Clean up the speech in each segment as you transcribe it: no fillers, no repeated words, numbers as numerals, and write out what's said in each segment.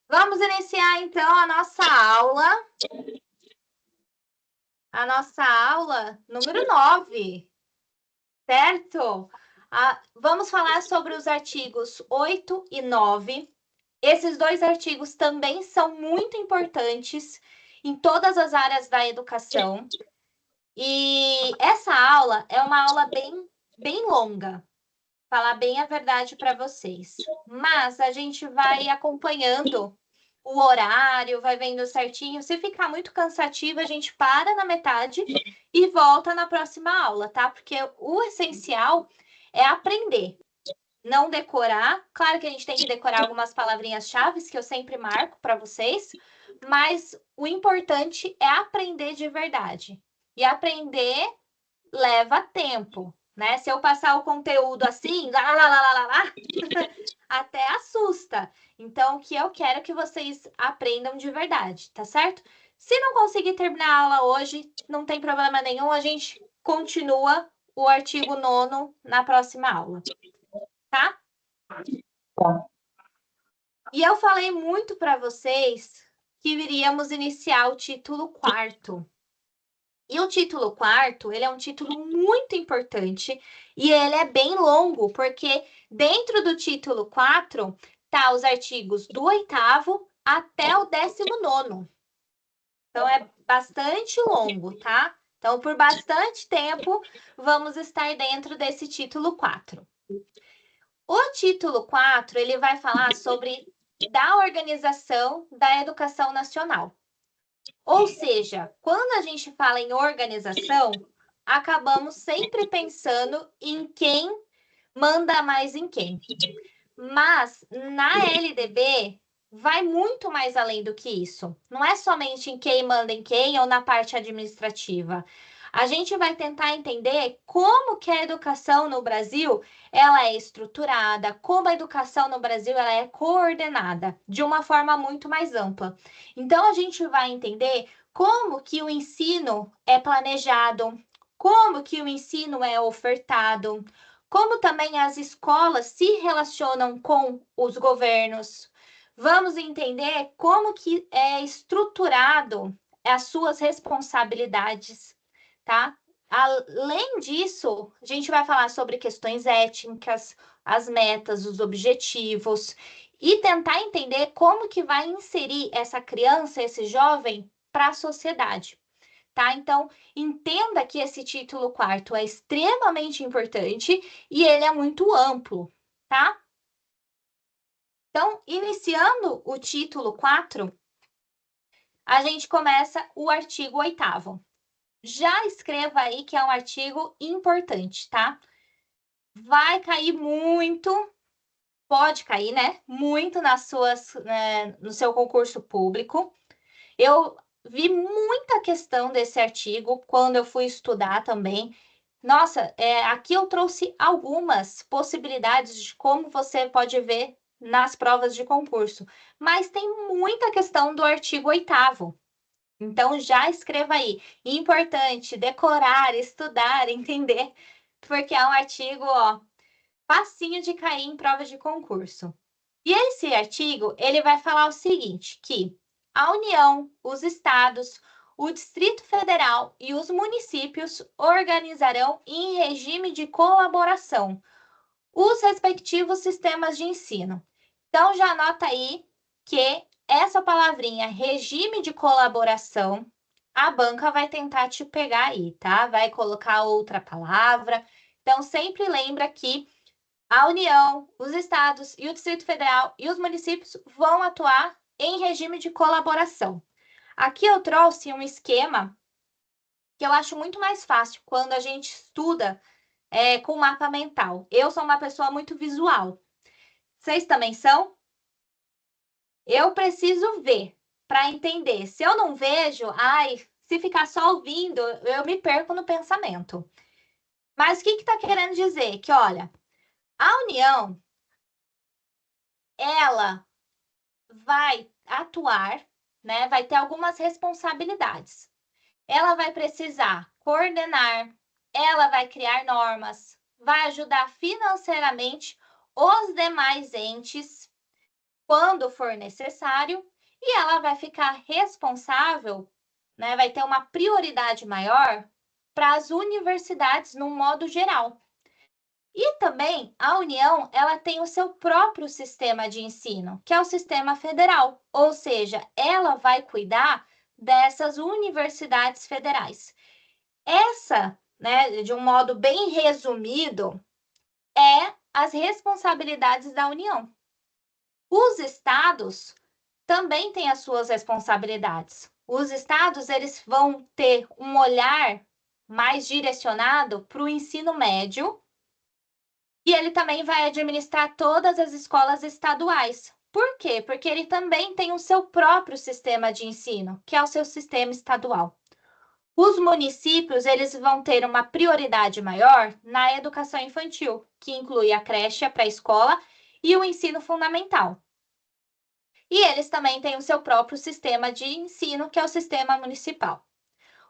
Vamos iniciar, então, a nossa aula número 9, certo? Vamos falar sobre os artigos 8 e 9. Esses dois artigos também são muito importantes em todas as áreas da educação. E essa aula é uma aula bem longa, falar bem a verdade para vocês. Mas a gente vai acompanhando o horário, vai vendo certinho. Se ficar muito cansativo, a gente para na metade e volta na próxima aula, tá? Porque o essencial é aprender, não decorar. Claro que a gente tem que decorar algumas palavrinhas-chave que eu sempre marco para vocês, mas o importante é aprender de verdade. E aprender leva tempo, né? Se eu passar o conteúdo assim, lá, até assusta. Então, o que eu quero é que vocês aprendam de verdade, tá certo? Se não conseguir terminar a aula hoje, não tem problema nenhum, a gente continua o artigo 9º na próxima aula, tá? Tá. E eu falei muito para vocês que iríamos iniciar o título 4º. E o título 4º, ele é um título muito importante e ele é bem longo, porque dentro do título 4 tá os artigos do 8º até o 19º. Então é bastante longo, tá? Então, por bastante tempo, vamos estar dentro desse título 4. O título 4, ele vai falar sobre da organização da educação nacional. Ou seja, quando a gente fala em organização, acabamos sempre pensando em quem manda mais em quem. Mas na LDB vai muito mais além do que isso. Não é somente em quem manda em quem ou na parte administrativa. A gente vai tentar entender como que a educação no Brasil ela é estruturada, como a educação no Brasil ela é coordenada de uma forma muito mais ampla. Então a gente vai entender como que o ensino é planejado, como que o ensino é ofertado, como também as escolas se relacionam com os governos. Vamos entender como que é estruturado as suas responsabilidades, tá? Além disso, a gente vai falar sobre questões étnicas, as metas, os objetivos e tentar entender como que vai inserir essa criança, esse jovem para a sociedade. Tá? Então, entenda que esse título 4º é extremamente importante e ele é muito amplo, tá? Então, iniciando o título 4, a gente começa o artigo 8º. Já escreva aí que é um artigo importante, tá? Vai cair muito, pode cair, né? Muito no seu concurso público. Eu vi muita questão desse artigo quando eu fui estudar também. Nossa, aqui eu trouxe algumas possibilidades de como você pode ver nas provas de concurso, mas tem muita questão do artigo 8º. Então já escreva aí. Importante decorar, estudar, entender, porque é um artigo, ó, facinho de cair em provas de concurso. E esse artigo, ele vai falar o seguinte, que a União, os estados, o Distrito Federal e os municípios organizarão em regime de colaboração os respectivos sistemas de ensino. Então, já anota aí que essa palavrinha, regime de colaboração, a banca vai tentar te pegar aí, tá? Vai colocar outra palavra. Então, sempre lembra que a União, os estados e o Distrito Federal e os municípios vão atuar em regime de colaboração. Aqui eu trouxe um esquema que eu acho muito mais fácil quando a gente estuda com mapa mental. Eu sou uma pessoa muito visual. Vocês também são? Eu preciso ver para entender. Se eu não vejo, se ficar só ouvindo, eu me perco no pensamento. Mas o que está querendo dizer? Que, olha, a União, ela vai atuar, né? Vai ter algumas responsabilidades. Ela vai precisar coordenar, ela vai criar normas, vai ajudar financeiramente os demais entes quando for necessário, e ela vai ficar responsável, né, vai ter uma prioridade maior para as universidades no modo geral. E também a União, ela tem o seu próprio sistema de ensino, que é o sistema federal, ou seja, ela vai cuidar dessas universidades federais. Essa, né, de um modo bem resumido, é as responsabilidades da União. Os estados também têm as suas responsabilidades. Os estados, eles vão ter um olhar mais direcionado para o ensino médio, e ele também vai administrar todas as escolas estaduais. Por quê? Porque ele também tem o seu próprio sistema de ensino, que é o seu sistema estadual. Os municípios, eles vão ter uma prioridade maior na educação infantil, que inclui a creche, a pré-escola e o ensino fundamental. E eles também têm o seu próprio sistema de ensino, que é o sistema municipal.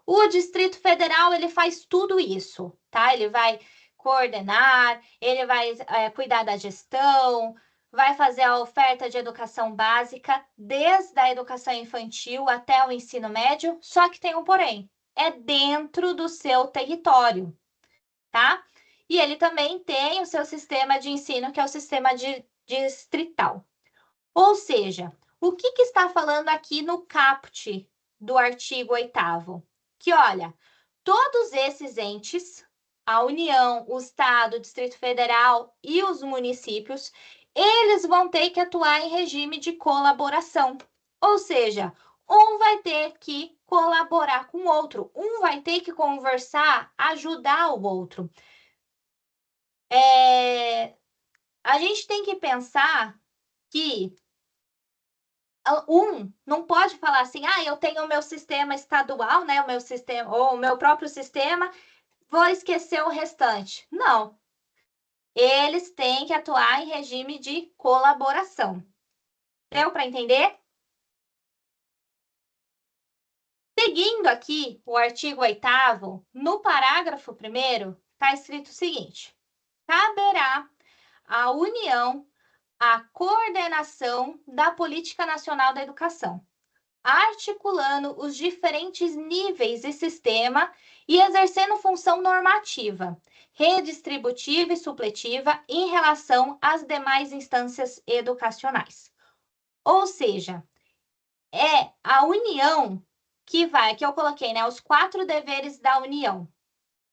O Distrito Federal, ele faz tudo isso, tá? Ele vai coordenar, ele vai cuidar da gestão, vai fazer a oferta de educação básica, desde a educação infantil até o ensino médio, só que tem um porém, é dentro do seu território, tá? E ele também tem o seu sistema de ensino, que é o sistema distrital. Ou seja, o que está falando aqui no caput do artigo 8º? Que, olha, todos esses entes, a União, o Estado, o Distrito Federal e os municípios, eles vão ter que atuar em regime de colaboração. Ou seja, um vai ter que colaborar com o outro, um vai ter que conversar, ajudar o outro. A gente tem que pensar que não pode falar assim, eu tenho o meu sistema estadual, né, o meu sistema, ou o meu próprio sistema, vou esquecer o restante. Não. Eles têm que atuar em regime de colaboração. Deu para entender? Seguindo aqui o artigo 8º, no parágrafo 1º, está escrito o seguinte: caberá à União a coordenação da Política Nacional da Educação, articulando os diferentes níveis e sistema e exercendo função normativa, redistributiva e supletiva em relação às demais instâncias educacionais. Ou seja, é a União que eu coloquei, né, os 4 deveres da União.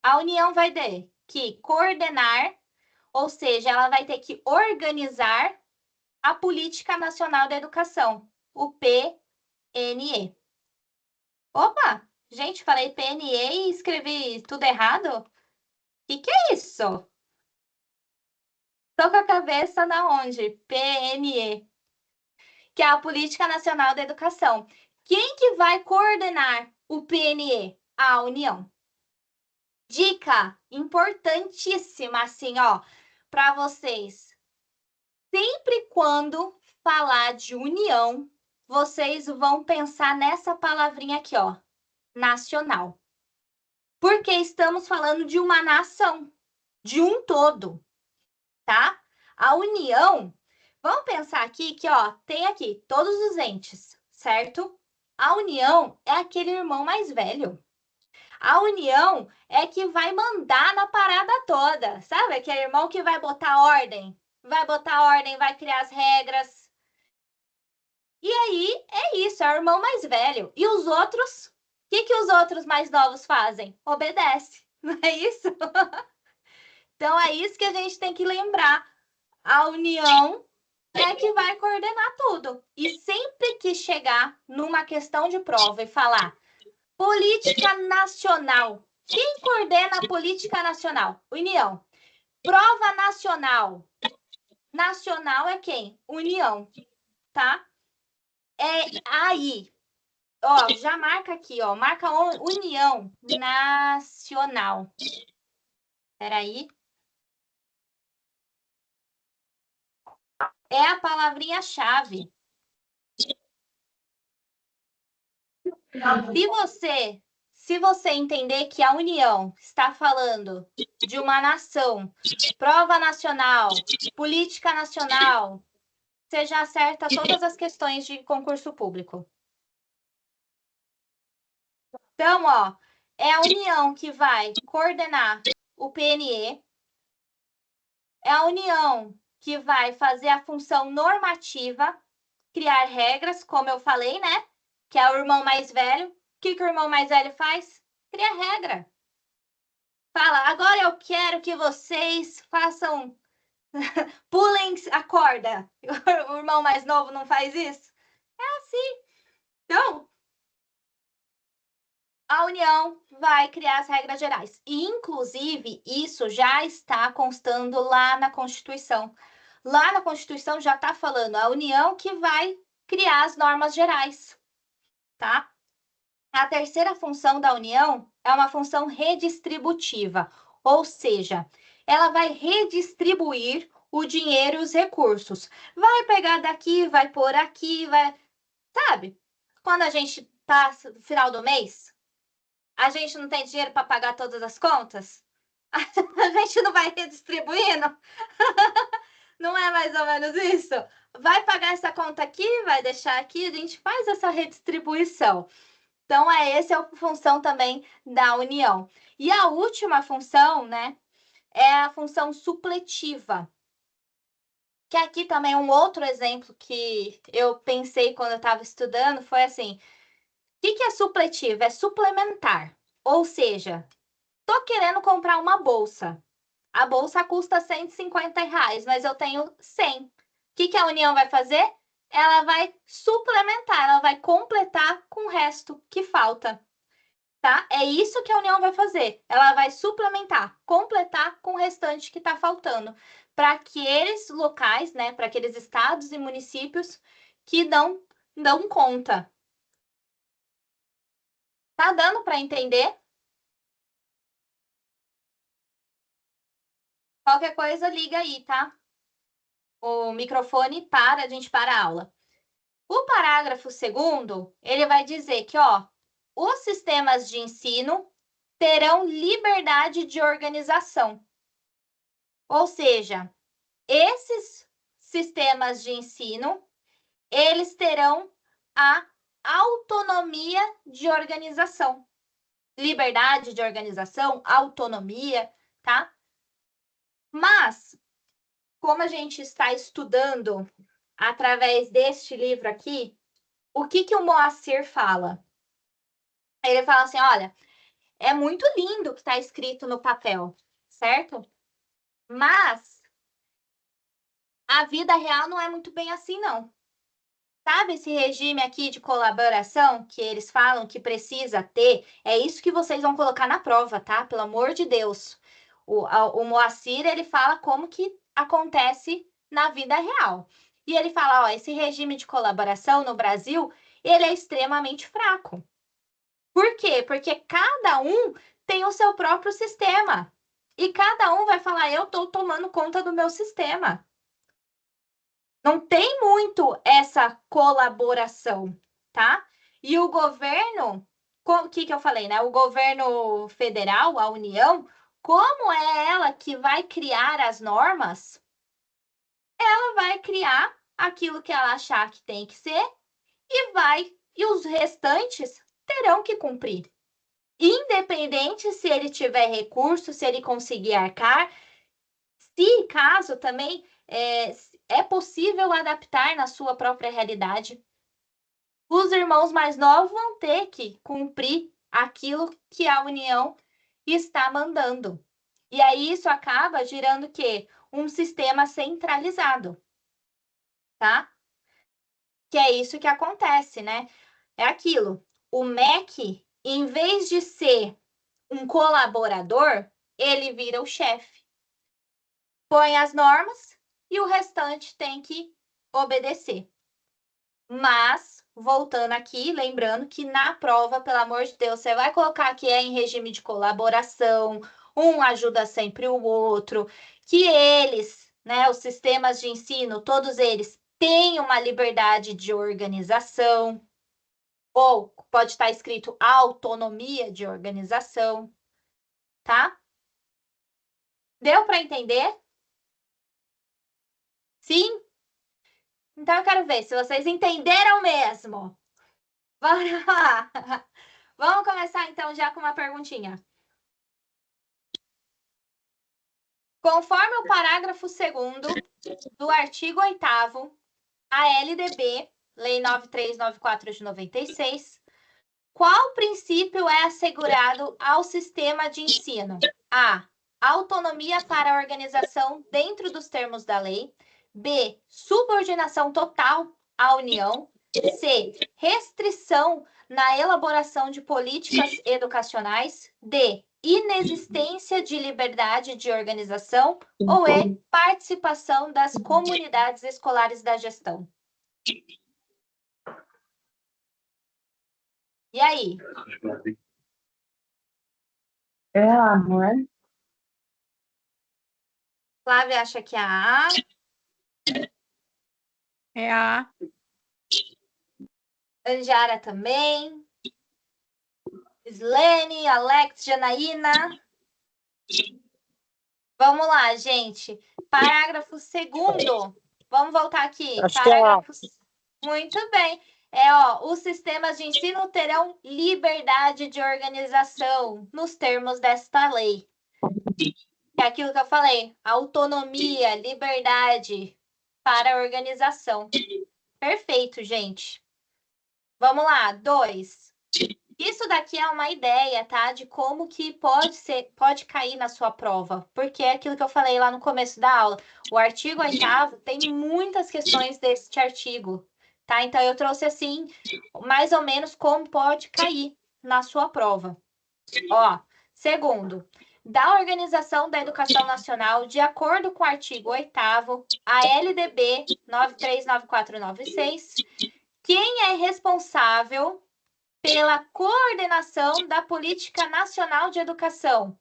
A União vai ter que coordenar, ou seja, ela vai ter que organizar a Política Nacional da Educação, o PNE. Opa, gente, falei PNE e escrevi tudo errado? Que é isso? Tô com a cabeça na onde? PNE, que é a Política Nacional da Educação. Quem que vai coordenar o PNE? A União. Dica importantíssima, assim, ó, para vocês. Sempre quando falar de união, vocês vão pensar nessa palavrinha aqui, ó, nacional. Porque estamos falando de uma nação, de um todo, tá? A união, vamos pensar aqui que, ó, tem aqui todos os entes, certo? A união é aquele irmão mais velho. A união é que vai mandar na parada toda, sabe? Aquele irmão que vai botar ordem, vai criar as regras. E aí é isso, é o irmão mais velho. E os outros, o que os outros mais novos fazem? Obedece, não é isso? Então é isso que a gente tem que lembrar. A união é que vai coordenar tudo. E sempre que chegar numa questão de prova e falar política nacional, quem coordena a política nacional? União. Prova nacional. Nacional é quem? União, tá? É aí. Ó, já marca aqui, ó. Marca União Nacional. Peraí. É a palavrinha-chave. Se você entender que a União está falando de uma nação, prova nacional, política nacional, você já acerta todas as questões de concurso público. Então, ó, é a União que vai coordenar o PNE, é a União que vai fazer a função normativa, criar regras, como eu falei, né? Que é o irmão mais velho. O que o irmão mais velho faz? Cria regra. Fala, agora eu quero que vocês façam, pulem a corda. O irmão mais novo não faz isso? É assim. Então, a União vai criar as regras gerais. E, inclusive, isso já está constando lá na Constituição. Lá na Constituição já está falando a União que vai criar as normas gerais, tá? A terceira função da União é uma função redistributiva, ou seja, ela vai redistribuir o dinheiro e os recursos. Vai pegar daqui, vai pôr aqui, vai. Sabe? Quando a gente passa no final do mês, a gente não tem dinheiro para pagar todas as contas? A gente não vai redistribuindo? Não é mais ou menos isso? Vai pagar essa conta aqui, vai deixar aqui, a gente faz essa redistribuição. Então, essa é a função também da união. E a última função, né, é a função supletiva. Que aqui também um outro exemplo que eu pensei quando eu estava estudando foi assim: o que é supletivo? É suplementar. Ou seja, tô querendo comprar uma bolsa. A bolsa custa R$ 150, mas eu tenho 100. O que a União vai fazer? Ela vai suplementar, ela vai completar com o resto que falta. Tá? É isso que a União vai fazer. Ela vai suplementar, completar com o restante que está faltando, para aqueles locais, né, para aqueles estados e municípios que não dão conta. Tá dando para entender? Qualquer coisa, liga aí, tá? O microfone para, a gente para a aula. O parágrafo 2º, ele vai dizer que, ó, os sistemas de ensino terão liberdade de organização. Ou seja, esses sistemas de ensino, eles terão a autonomia de organização. Liberdade de organização, autonomia, tá? Mas, como a gente está estudando através deste livro aqui, o que o Moacir fala? Ele fala assim, olha, é muito lindo o que está escrito no papel, certo? Mas a vida real não é muito bem assim, não. Sabe esse regime aqui de colaboração que eles falam que precisa ter? É isso que vocês vão colocar na prova, tá? Pelo amor de Deus. O Moacir, ele fala como que acontece na vida real. E ele fala, ó, esse regime de colaboração no Brasil, ele é extremamente fraco. Por quê? Porque cada um tem o seu próprio sistema. E cada um vai falar, eu estou tomando conta do meu sistema. Não tem muito essa colaboração, tá? E o governo, o que eu falei, né? O governo federal, a União, como é ela que vai criar as normas, ela vai criar aquilo que ela achar que tem que ser e os restantes terão que cumprir. Independente se ele tiver recurso, se ele conseguir arcar, se caso também é possível adaptar na sua própria realidade. Os irmãos mais novos vão ter que cumprir aquilo que a União está mandando. E aí isso acaba gerando o quê? Um sistema centralizado, tá? Que é isso que acontece, né? É aquilo. O MEC, em vez de ser um colaborador, ele vira o chefe. Põe as normas e o restante tem que obedecer. Mas, voltando aqui, lembrando que na prova, pelo amor de Deus, você vai colocar que é em regime de colaboração, um ajuda sempre o outro, que eles, né, os sistemas de ensino, todos eles têm uma liberdade de organização, ou pode estar escrito autonomia de organização, tá? Deu para entender? Sim? Então, eu quero ver se vocês entenderam mesmo. Bora lá. Vamos começar, então, já com uma perguntinha. Conforme o parágrafo 2º do artigo 8º, a LDB, Lei 9394 de 96, qual princípio é assegurado ao sistema de ensino? A. Autonomia para a organização dentro dos termos da lei. B. Subordinação total à União. C. Restrição na elaboração de políticas educacionais. D. Inexistência de liberdade de organização. Ou E. Participação das comunidades escolares da gestão. E aí? É A, não é? Flávia acha que é a A. É A. Anjara também. Slene, Alex, Janaína. Vamos lá, gente. Parágrafo 2º. Vamos voltar aqui. Acho que é A. Parágrafo... Muito bem. Os sistemas de ensino terão liberdade de organização nos termos desta lei. É aquilo que eu falei. Autonomia, liberdade para a organização. Perfeito, gente. Vamos lá. 2. Isso daqui é uma ideia, tá? De como que pode cair na sua prova. Porque é aquilo que eu falei lá no começo da aula. O artigo 8º tem muitas questões deste artigo, tá? Então, eu trouxe assim, mais ou menos como pode cair na sua prova. Segundo, da Organização da Educação Nacional, de acordo com o artigo 8º, a LDB 939496, quem é responsável pela coordenação da Política Nacional de Educação?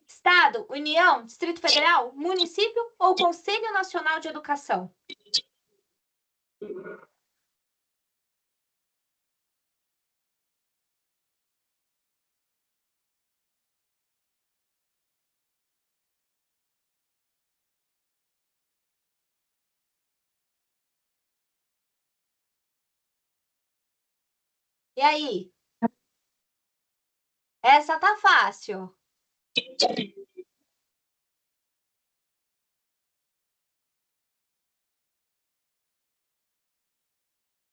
Estado, União, Distrito Federal, município ou Conselho Nacional de Educação? E aí? Essa tá fácil.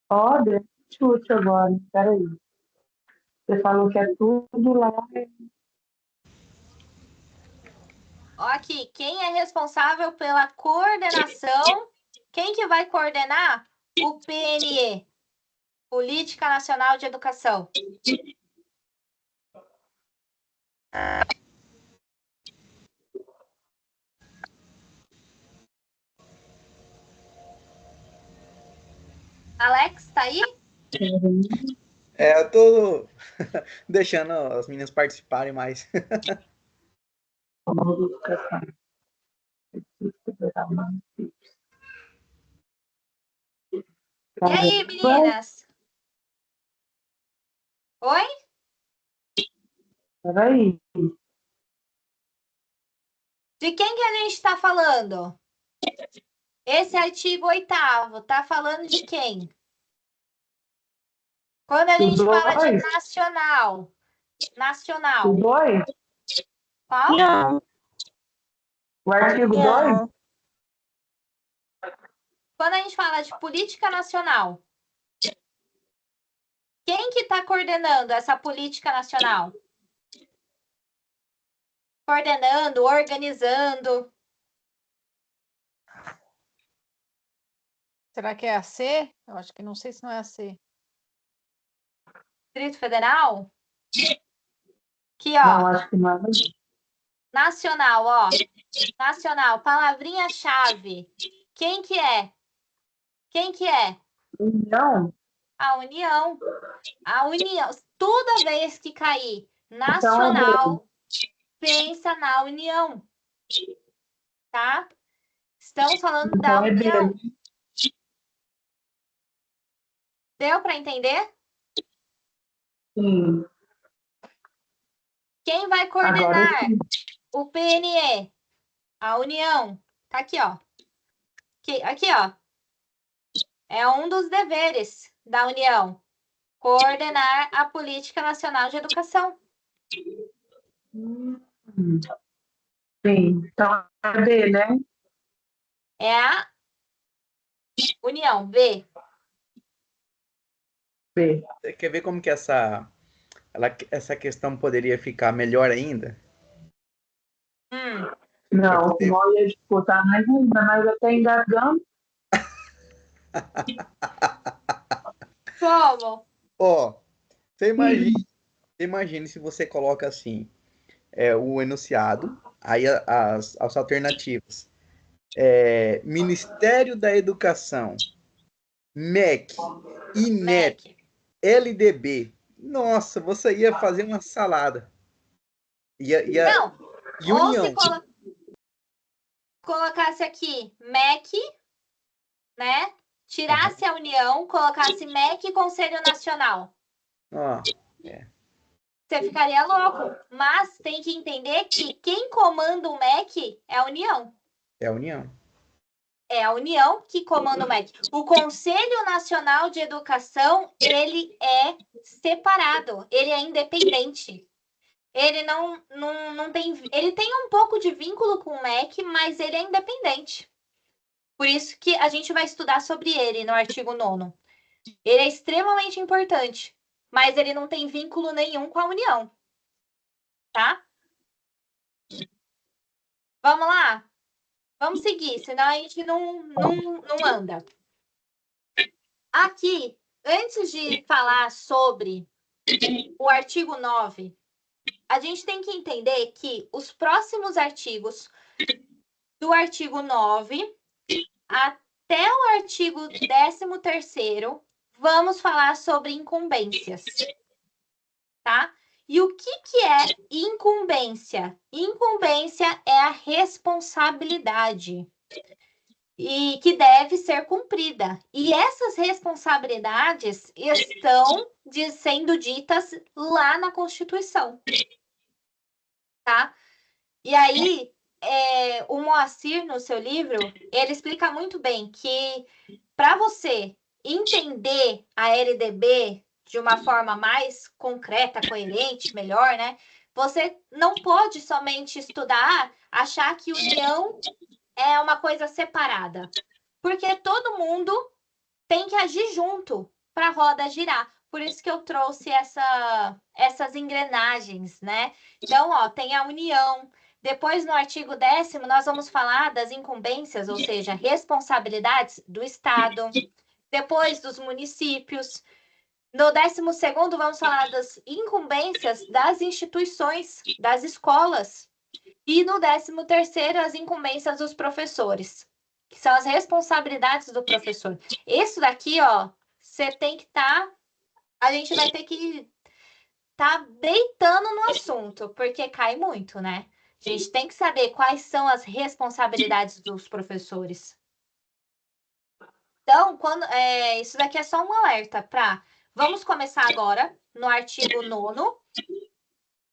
Olha, chute agora. Peraí. Você falou que é tudo lá. Aqui, quem é responsável pela coordenação? Quem que vai coordenar? O PNE, Política Nacional de Educação. Alex, tá aí? Eu tô deixando as meninas participarem mais. E aí, meninas? Oi? Peraí. De quem que a gente está falando? Esse artigo 8º tá falando de quem? Quando a gente fala de nacional. Nacional. O 2? Qual? Não. O artigo 2? Quando a gente fala de política nacional, quem que está coordenando essa política nacional? Coordenando, organizando. Será que é a C? Eu acho que não sei se não é a C. Distrito Federal? Aqui, Não, acho que não é. Nacional, Nacional, palavrinha-chave. Quem que é? Quem que é? União? A União. A União. Toda vez que cair Então, nacional, pensa na União. Tá? Estamos falando da então é União. dele. Deu para entender? Sim. Quem vai Agora coordenar sim. o PNE? A União. Tá aqui, ó. Aqui, ó. É um dos deveres da União, coordenar a Política Nacional de Educação. Hum, Sim, então é B, né? É a União, B. B. Você quer ver como que essa questão poderia ficar melhor ainda? Para Não, poder. senão eu ia disputar mais ainda, mas até engasgando. Como? Ó, você imagine se você coloca assim, o enunciado, aí as alternativas. Ministério da Educação, MEC, INEP, MEC. LDB. Nossa, você ia fazer uma salada. Não, E ou se União. colocasse aqui MEC, né? Tirasse a União, colocasse MEC e Conselho Nacional. Ó, Você ficaria louco. Mas tem que entender que quem comanda o MEC é a União. é a União. É a União que comanda o MEC. O Conselho Nacional de Educação, ele é separado, ele é independente. Ele não tem. Ele tem um pouco de vínculo com o MEC, mas ele é independente. Por isso que a gente vai estudar sobre ele no artigo 9º. Ele é extremamente importante, mas ele não tem vínculo nenhum com a União. Tá? Vamos lá? Vamos seguir, senão a gente não anda. Aqui, antes de falar sobre o artigo 9, a gente tem que entender que os próximos artigos, do artigo 9 até o artigo 13º, vamos falar sobre incumbências, tá? E o que é incumbência? Incumbência é a responsabilidade e que deve ser cumprida. E essas responsabilidades estão sendo ditas lá na Constituição, tá? E aí, o Moacir, no seu livro, ele explica muito bem que para você entender a LDB de uma forma mais concreta, coerente, melhor, né? Você não pode somente estudar, achar que união é uma coisa separada. Porque todo mundo tem que agir junto para a roda girar. Por isso que eu trouxe essas engrenagens, né? Então, ó, tem a união. Depois, no artigo 10º, nós vamos falar das incumbências, ou seja, responsabilidades do Estado. Depois, dos municípios. No 12º, vamos falar das incumbências das instituições, das escolas. E no 13º, as incumbências dos professores, que são as responsabilidades do professor. Isso daqui, ó, você tem que estar... A gente vai ter que estar deitando no assunto, porque cai muito, né? A gente tem que saber quais são as responsabilidades dos professores. Então, isso daqui é só um alerta para... Vamos começar agora no artigo 9º,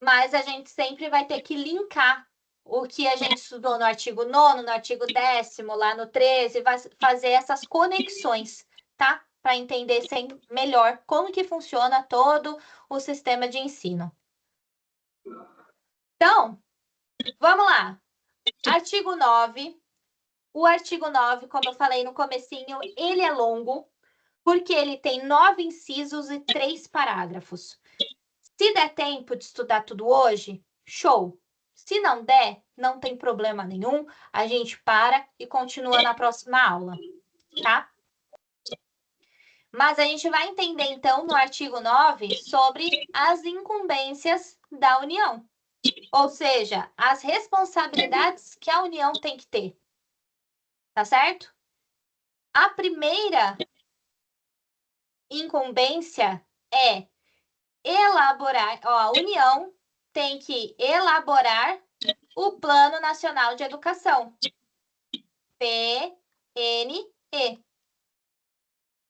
mas a gente sempre vai ter que linkar o que a gente estudou no artigo 9º, no artigo 10º, lá no 13º, vai fazer essas conexões, tá? Para entender melhor como que funciona todo o sistema de ensino. Então, vamos lá. Artigo 9. O artigo 9, como eu falei no comecinho, ele é longo, porque ele tem 9 incisos e 3 parágrafos. Se der tempo de estudar tudo hoje, show! Se não der, não tem problema nenhum, a gente para e continua na próxima aula, tá? Mas a gente vai entender, então, no artigo 9, sobre as incumbências da União. Ou seja, as responsabilidades que a União tem que ter. Tá certo? A primeira incumbência é elaborar, a União tem que elaborar o Plano Nacional de Educação, PNE,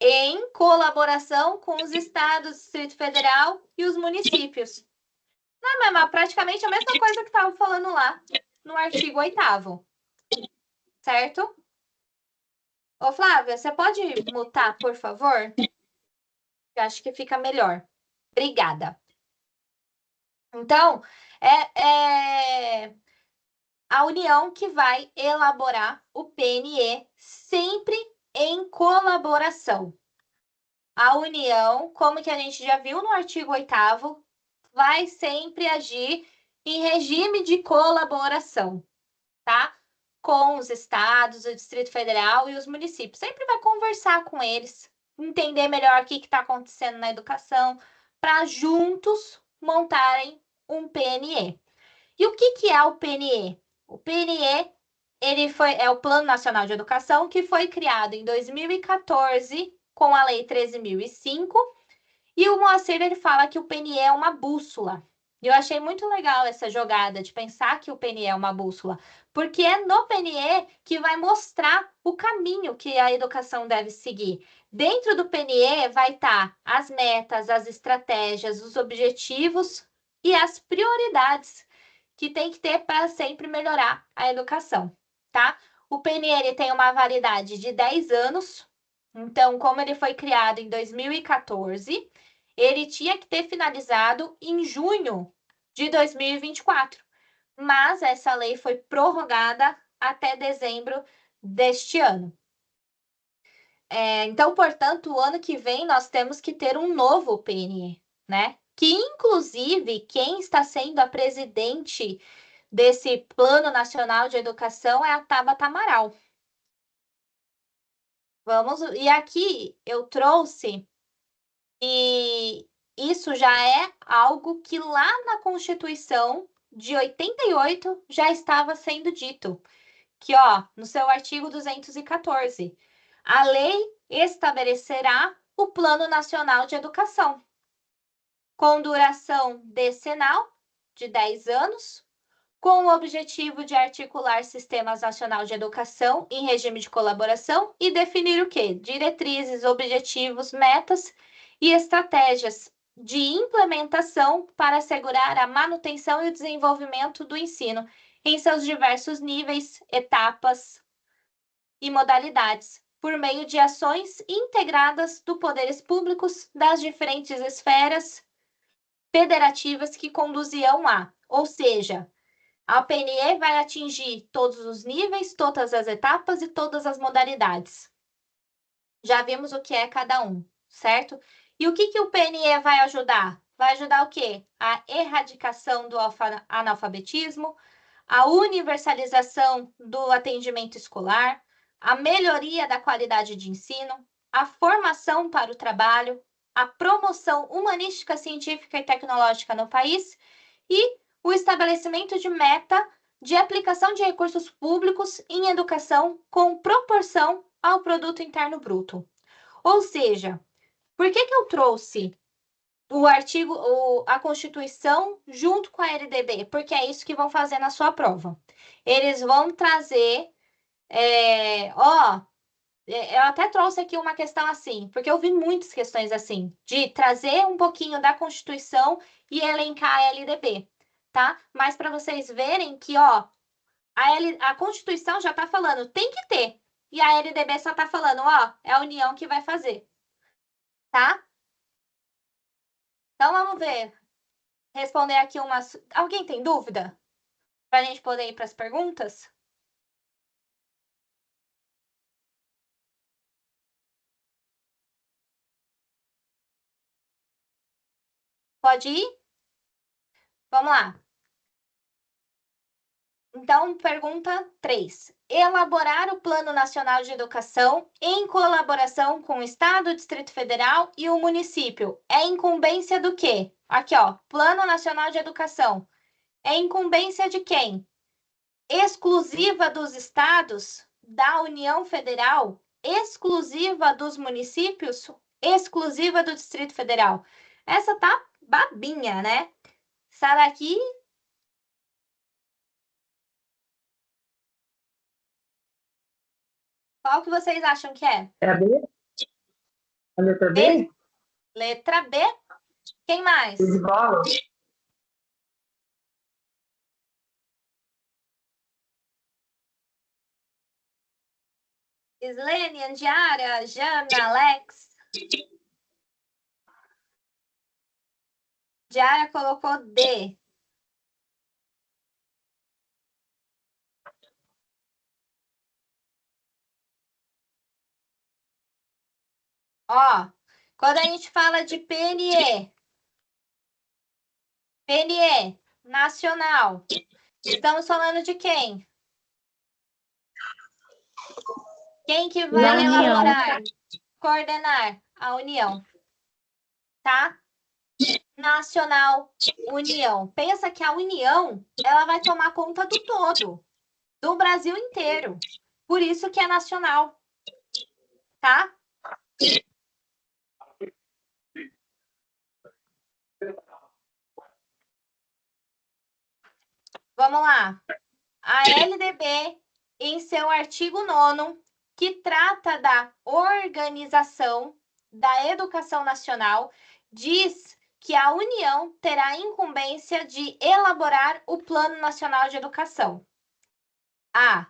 em colaboração com os estados, Distrito Federal e os municípios. Não, mas praticamente a mesma coisa que estava falando lá no artigo 8º, certo? Ô, Flávia, você pode mutar, por favor? Eu acho que fica melhor. Obrigada. Então, é a União que vai elaborar o PNE sempre em colaboração. A União, como que a gente já viu no artigo 8º, vai sempre agir em regime de colaboração, tá? Com os estados, o Distrito Federal e os municípios. Sempre vai conversar com eles, entender melhor o que está acontecendo na educação, para juntos montarem um PNE. E o que é o PNE? O PNE é o Plano Nacional de Educação, que foi criado em 2014 com a Lei 13.005, e o Moacir ele fala que o PNE é uma bússola. E eu achei muito legal essa jogada de pensar que o PNE é uma bússola, porque é no PNE que vai mostrar o caminho que a educação deve seguir. Dentro do PNE vai estar as metas, as estratégias, os objetivos e as prioridades que tem que ter para sempre melhorar a educação, tá? O PNE tem uma validade de 10 anos, então, como ele foi criado em 2014, ele tinha que ter finalizado em junho de 2024, mas essa lei foi prorrogada até dezembro deste ano. Então, portanto, o ano que vem nós temos que ter um novo PNE, né? Que, inclusive, quem está sendo a presidente desse Plano Nacional de Educação é a Tabata Amaral. E aqui eu trouxe, e isso já é algo que lá na Constituição de 88 já estava sendo dito, que, ó, no seu artigo 214, a lei estabelecerá o Plano Nacional de Educação, com duração decenal de 10 anos, com o objetivo de articular sistemas nacional de educação em regime de colaboração e definir o quê? Diretrizes, objetivos, metas e estratégias de implementação para assegurar a manutenção e o desenvolvimento do ensino em seus diversos níveis, etapas e modalidades, por meio de ações integradas dos poderes públicos das diferentes esferas federativas que conduziam a, ou seja, a PNE vai atingir todos os níveis, todas as etapas e todas as modalidades. Já vimos o que é cada um, certo? E o que o PNE vai ajudar? Vai ajudar o quê? A erradicação do analfabetismo, a universalização do atendimento escolar, a melhoria da qualidade de ensino, a formação para o trabalho, a promoção humanística, científica e tecnológica no país e o estabelecimento de meta de aplicação de recursos públicos em educação com proporção ao produto interno bruto. Ou seja, por que eu trouxe a Constituição junto com a LDB? Porque é isso que vão fazer na sua prova. Eles vão trazer, eu até trouxe aqui uma questão assim, porque eu vi muitas questões assim, de trazer um pouquinho da Constituição e elencar a LDB, tá? Mas para vocês verem que, ó, a Constituição já está falando, tem que ter. E a LDB só está falando, ó, é a União que vai fazer, tá? Então, vamos ver. Responder aqui umas... Alguém tem dúvida? Para a gente poder ir para as perguntas? Pode ir? Vamos lá. Então, pergunta 3. Elaborar o Plano Nacional de Educação em colaboração com o Estado, o Distrito Federal e o município. É incumbência do quê? Aqui, ó, Plano Nacional de Educação. É incumbência de quem? Exclusiva dos estados, da União Federal, exclusiva dos municípios, exclusiva do Distrito Federal. Essa tá babinha, né? Essa daqui... Qual que vocês acham que é? É a B? A letra B? Letra B. Quem mais? De bola? Islene, Andiara, Jana, Alex. Diara colocou D. Ó, quando a gente fala de PNE, nacional, estamos falando de quem? Quem que vai Da União. elaborar, coordenar a União? Tá? Nacional, União. Pensa que a União, ela vai tomar conta do todo, do Brasil inteiro. Por isso que é nacional. Tá? Vamos lá. A LDB, em seu artigo 9º, que trata da organização da educação nacional, diz que a União terá a incumbência de elaborar o Plano Nacional de Educação. A.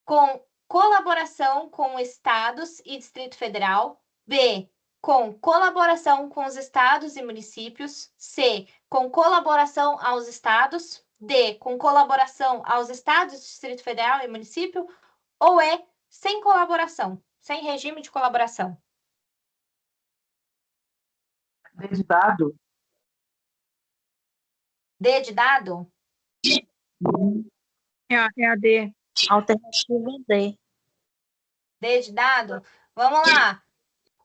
Com colaboração com estados e Distrito Federal. B. Com colaboração com os estados e municípios. C. Com colaboração aos estados. D. Com colaboração aos estados, Distrito Federal e município. Ou E. Sem colaboração, sem regime de colaboração. D de dado. D de dado? É a D. Alternativa D. D de dado? Vamos lá.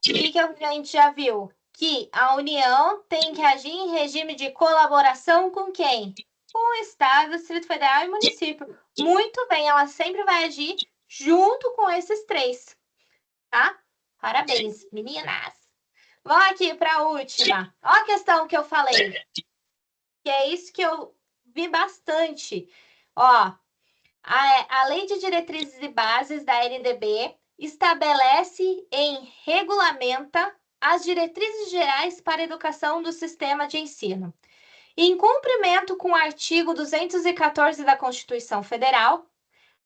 O que a gente já viu? Que a União tem que agir em regime de colaboração com quem? Com o Estado, Distrito Federal e município. Muito bem, ela sempre vai agir junto com esses três. Tá? Parabéns, meninas. Vamos aqui para a última. Olha a questão que eu falei. Que é isso que eu vi bastante. Ó, a Lei de Diretrizes e Bases da LDB estabelece e regulamenta as diretrizes gerais para a educação do sistema de ensino. Em cumprimento com o artigo 214 da Constituição Federal,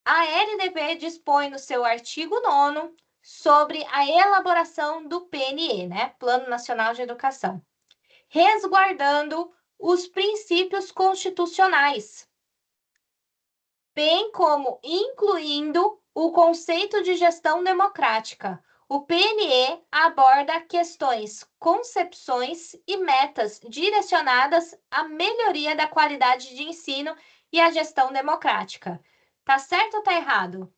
a LDB dispõe no seu artigo 9º sobre a elaboração do PNE, né? Plano Nacional de Educação, resguardando os princípios constitucionais, bem como incluindo o conceito de gestão democrática. O PNE aborda questões, concepções e metas direcionadas à melhoria da qualidade de ensino e à gestão democrática. Tá certo ou tá errado?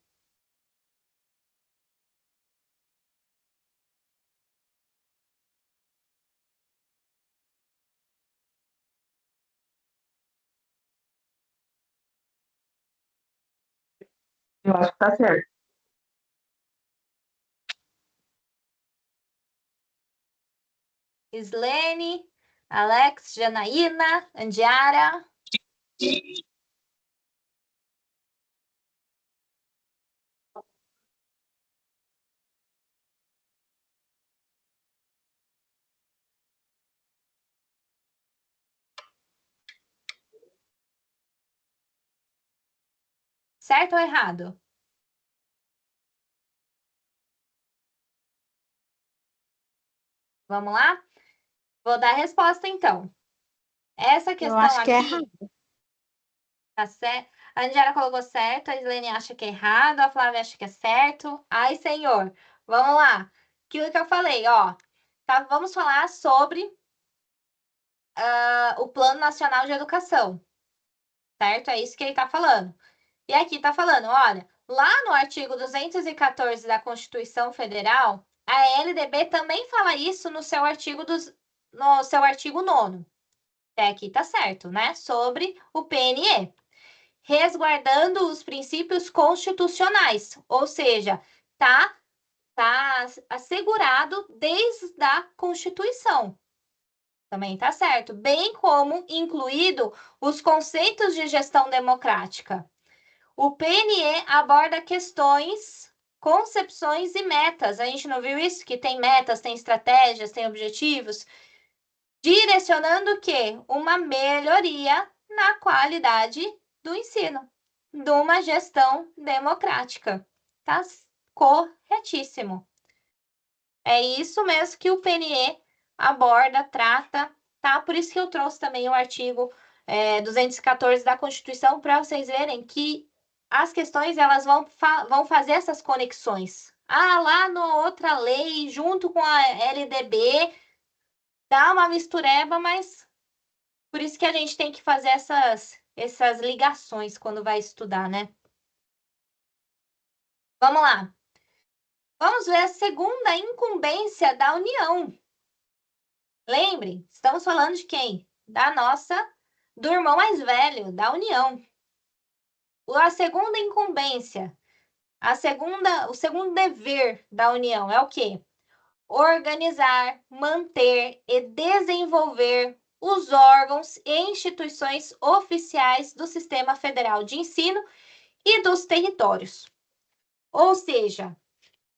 Eu acho que tá certo. Islene, Alex, Janaína, Andiara. Certo ou errado? Vamos lá? Vou dar a resposta, então. Essa questão Eu acho que é aqui, errado. tá certo? A Andiara colocou certo, a Islene acha que é errado, a Flávia acha que é certo. Ai, senhor. Vamos lá. Aquilo que eu falei, ó. Tá, vamos falar sobre o Plano Nacional de Educação. Certo? É isso que ele tá falando. E aqui tá falando, olha, lá no artigo 214 da Constituição Federal, a LDB também fala isso no seu artigo 9º. Até aqui tá certo, né? Sobre o PNE. Resguardando os princípios constitucionais, ou seja, tá assegurado desde a Constituição. Também tá certo, bem como incluído os conceitos de gestão democrática. O PNE aborda questões, concepções e metas. A gente não viu isso? Que tem metas, tem estratégias, tem objetivos, direcionando o quê? Uma melhoria na qualidade do ensino, de uma gestão democrática. Tá corretíssimo. É isso mesmo que o PNE aborda, trata, tá? Por isso que eu trouxe também o artigo 214 da Constituição, para vocês verem que as questões elas vão fazer essas conexões. Lá na outra lei, junto com a LDB, dá uma mistureba, mas por isso que a gente tem que fazer essas ligações quando vai estudar, né? Vamos lá. Vamos ver a segunda incumbência da União. Lembrem, estamos falando de quem? Do irmão mais velho, da União. A segunda incumbência, o segundo dever da União é o quê? Organizar, manter e desenvolver os órgãos e instituições oficiais do Sistema Federal de Ensino e dos territórios. Ou seja,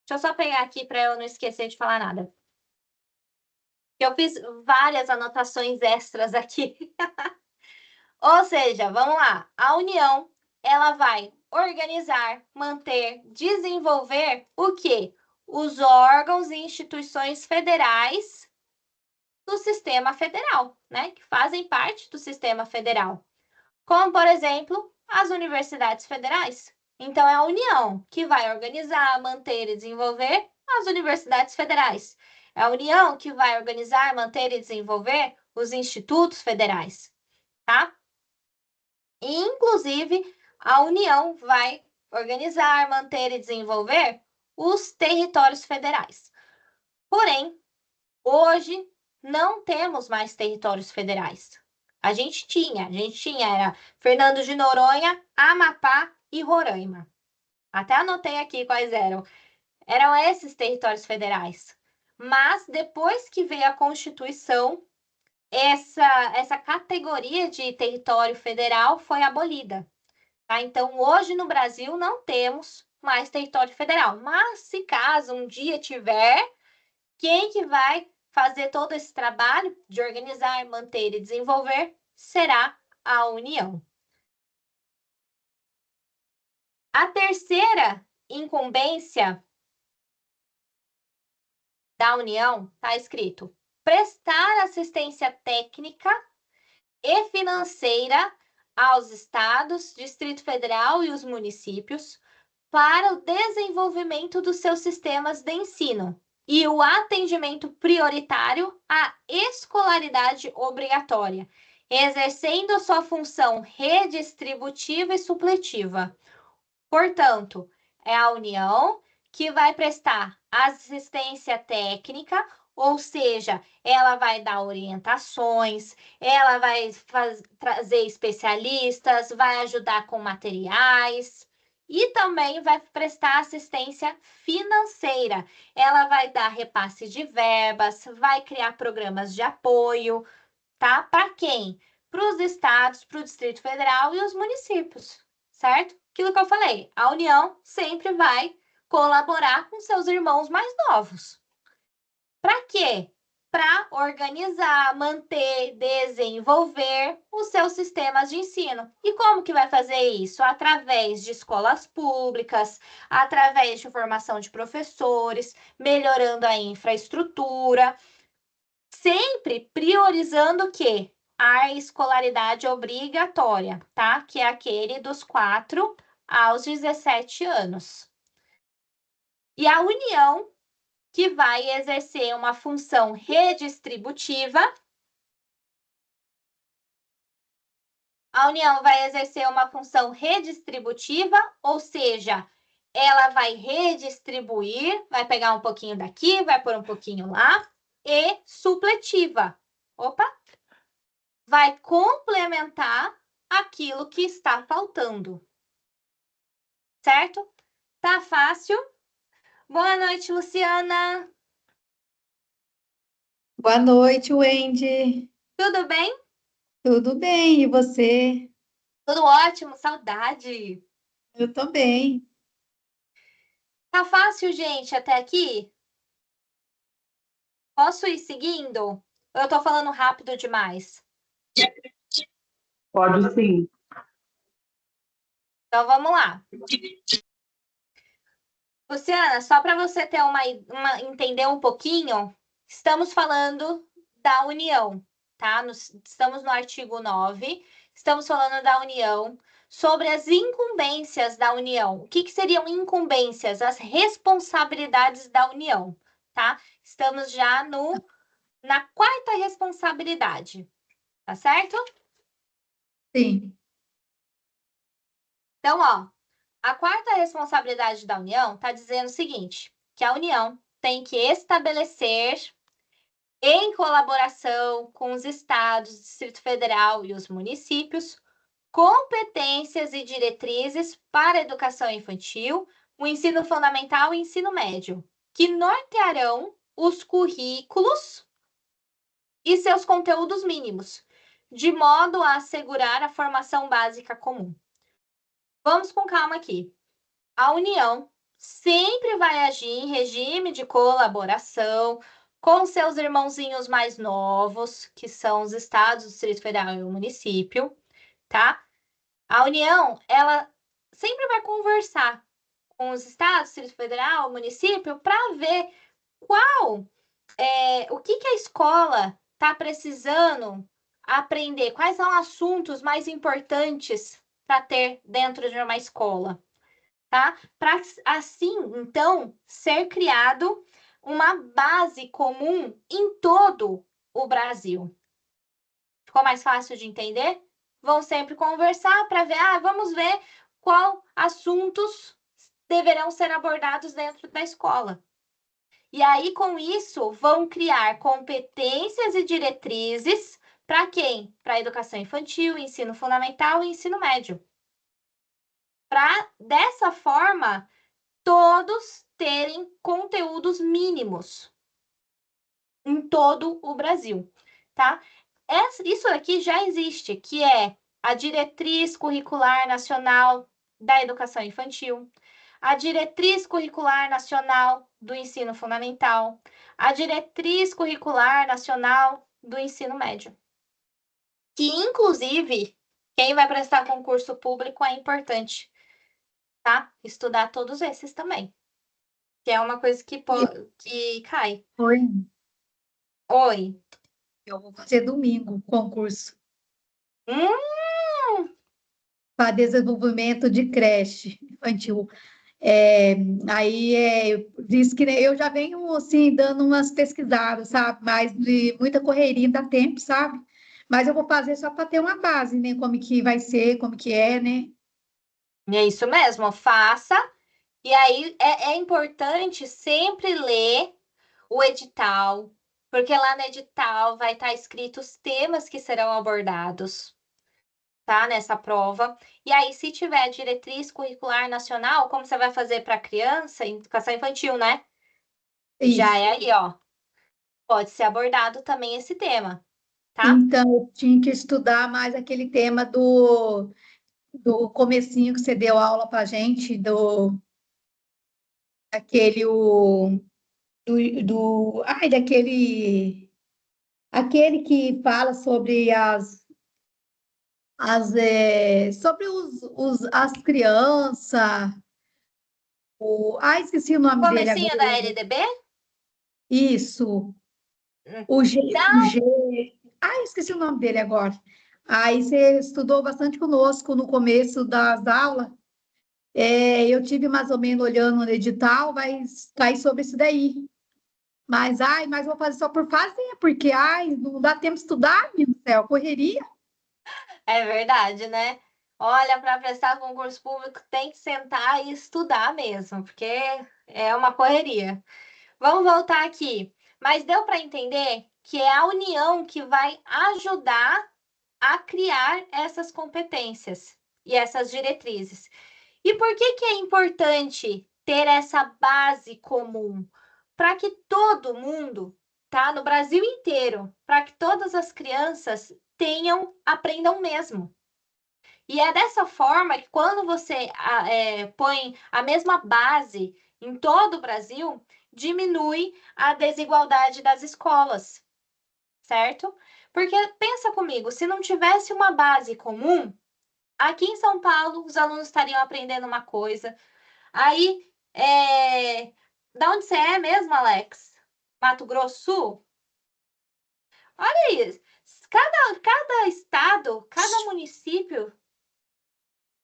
deixa eu só pegar aqui para eu não esquecer de falar nada. Eu fiz várias anotações extras aqui. Ou seja, vamos lá. A União, ela vai organizar, manter, desenvolver o quê? Os órgãos e instituições federais do sistema federal, né? Que fazem parte do sistema federal. Como, por exemplo, as universidades federais. Então, é a União que vai organizar, manter e desenvolver as universidades federais. É a União que vai organizar, manter e desenvolver os institutos federais, tá? E, inclusive, a União vai organizar, manter e desenvolver os territórios federais. Porém, hoje não temos mais territórios federais. A gente tinha, era Fernando de Noronha, Amapá e Roraima. Até anotei aqui quais eram. Eram esses territórios federais. Mas depois que veio a Constituição, essa categoria de território federal foi abolida. Tá? Então, hoje no Brasil não temos mais território federal. Mas se caso um dia tiver, quem que vai fazer todo esse trabalho de organizar, manter e desenvolver será a União. A terceira incumbência da União está escrito: prestar assistência técnica e financeira aos estados, Distrito Federal e os municípios para o desenvolvimento dos seus sistemas de ensino e o atendimento prioritário à escolaridade obrigatória, exercendo sua função redistributiva e supletiva. Portanto, é a União que vai prestar assistência técnica, ou seja, ela vai dar orientações, ela vai trazer especialistas, vai ajudar com materiais e também vai prestar assistência financeira. Ela vai dar repasse de verbas, vai criar programas de apoio, tá? Para quem? Para os estados, para o Distrito Federal e os municípios, certo? Aquilo que eu falei, a União sempre vai colaborar com seus irmãos mais novos. Para quê? Para organizar, manter, desenvolver os seus sistemas de ensino. E como que vai fazer isso? Através de escolas públicas, através de formação de professores, melhorando a infraestrutura, sempre priorizando o quê? A escolaridade obrigatória, tá? Que é aquele dos 4 aos 17 anos. E a União, que vai exercer uma função redistributiva. A União vai exercer uma função redistributiva, ou seja, ela vai redistribuir, vai pegar um pouquinho daqui, vai pôr um pouquinho lá, e supletiva. Opa! Vai complementar aquilo que está faltando. Certo? Tá fácil? Boa noite, Luciana. Boa noite, Wendy. Tudo bem? Tudo bem, e você? Tudo ótimo, saudade. Eu também. Tá fácil, gente, até aqui? Posso ir seguindo? Ou eu tô falando rápido demais? Pode sim. Então vamos lá. Luciana, só para você ter entender um pouquinho, estamos falando da União, tá? Estamos no artigo 9, estamos falando da União, sobre as incumbências da União. O que seriam incumbências? As responsabilidades da União, tá? Estamos já na quarta responsabilidade, tá certo? Sim. Então, ó, a quarta responsabilidade da União está dizendo o seguinte, que a União tem que estabelecer, em colaboração com os estados, Distrito Federal e os municípios, competências e diretrizes para a educação infantil, o ensino fundamental e o ensino médio, que nortearão os currículos e seus conteúdos mínimos, de modo a assegurar a formação básica comum. Vamos com calma aqui. A União sempre vai agir em regime de colaboração com seus irmãozinhos mais novos, que são os estados, o Distrito Federal e o município, tá? A União, ela sempre vai conversar com os estados, Distrito Federal, o município, para ver o que a escola está precisando aprender, quais são os assuntos mais importantes para ter dentro de uma escola, tá? Para assim, então, ser criado uma base comum em todo o Brasil. Ficou mais fácil de entender? Vão sempre conversar para ver, vamos ver qual assuntos deverão ser abordados dentro da escola. E aí, com isso, vão criar competências e diretrizes para quem? Para a educação infantil, ensino fundamental e ensino médio. Para, dessa forma, todos terem conteúdos mínimos em todo o Brasil, tá? Isso aqui já existe, que é a Diretriz Curricular Nacional da Educação Infantil, a Diretriz Curricular Nacional do Ensino Fundamental, a Diretriz Curricular Nacional do Ensino Médio. Que, inclusive, quem vai prestar concurso público é importante, tá? Estudar todos esses também. Que é uma coisa que cai. Oi. Oi. Eu vou fazer domingo concurso Hum, para desenvolvimento de creche infantil. Diz que eu já venho assim dando umas pesquisadas, sabe? Mas de muita correria dá tempo, sabe? Mas eu vou fazer só para ter uma base, né? Como que vai ser, como que é, né? é isso mesmo, faça. E aí é importante sempre ler o edital, porque lá no edital vai estar escrito os temas que serão abordados, tá? Nessa prova. E aí, se tiver diretriz curricular nacional, como você vai fazer para criança, educação infantil, né? Já Isso. é aí, ó. Pode ser abordado também esse tema, tá? Então, eu tinha que estudar mais aquele tema do comecinho que você deu aula para gente, aquele, aquele que fala sobre sobre as crianças, esqueci o nome dele Comecinho da agora. LDB? Isso, Hum. o G, Não. esqueci o nome dele agora. Aí você estudou bastante conosco no começo das aulas. Eu tive mais ou menos olhando no edital, vai cair sobre isso daí. Mas vou fazer só por fazer, porque não dá tempo de estudar, meu Deus do céu, correria. É verdade, né? Olha, para prestar concurso público tem que sentar e estudar mesmo, porque é uma correria. Vamos voltar aqui. Mas deu para entender que é a União que vai ajudar a criar essas competências e essas diretrizes. E por que é importante ter essa base comum? Para que todo mundo, tá? No Brasil inteiro, para que todas as crianças aprendam mesmo. E é dessa forma que quando você põe a mesma base em todo o Brasil, diminui a desigualdade das escolas, certo? Porque pensa comigo, se não tivesse uma base comum, aqui em São Paulo os alunos estariam aprendendo uma coisa, aí Da onde você é mesmo, Alex? Mato Grosso do Sul? Olha isso. Cada estado, cada município.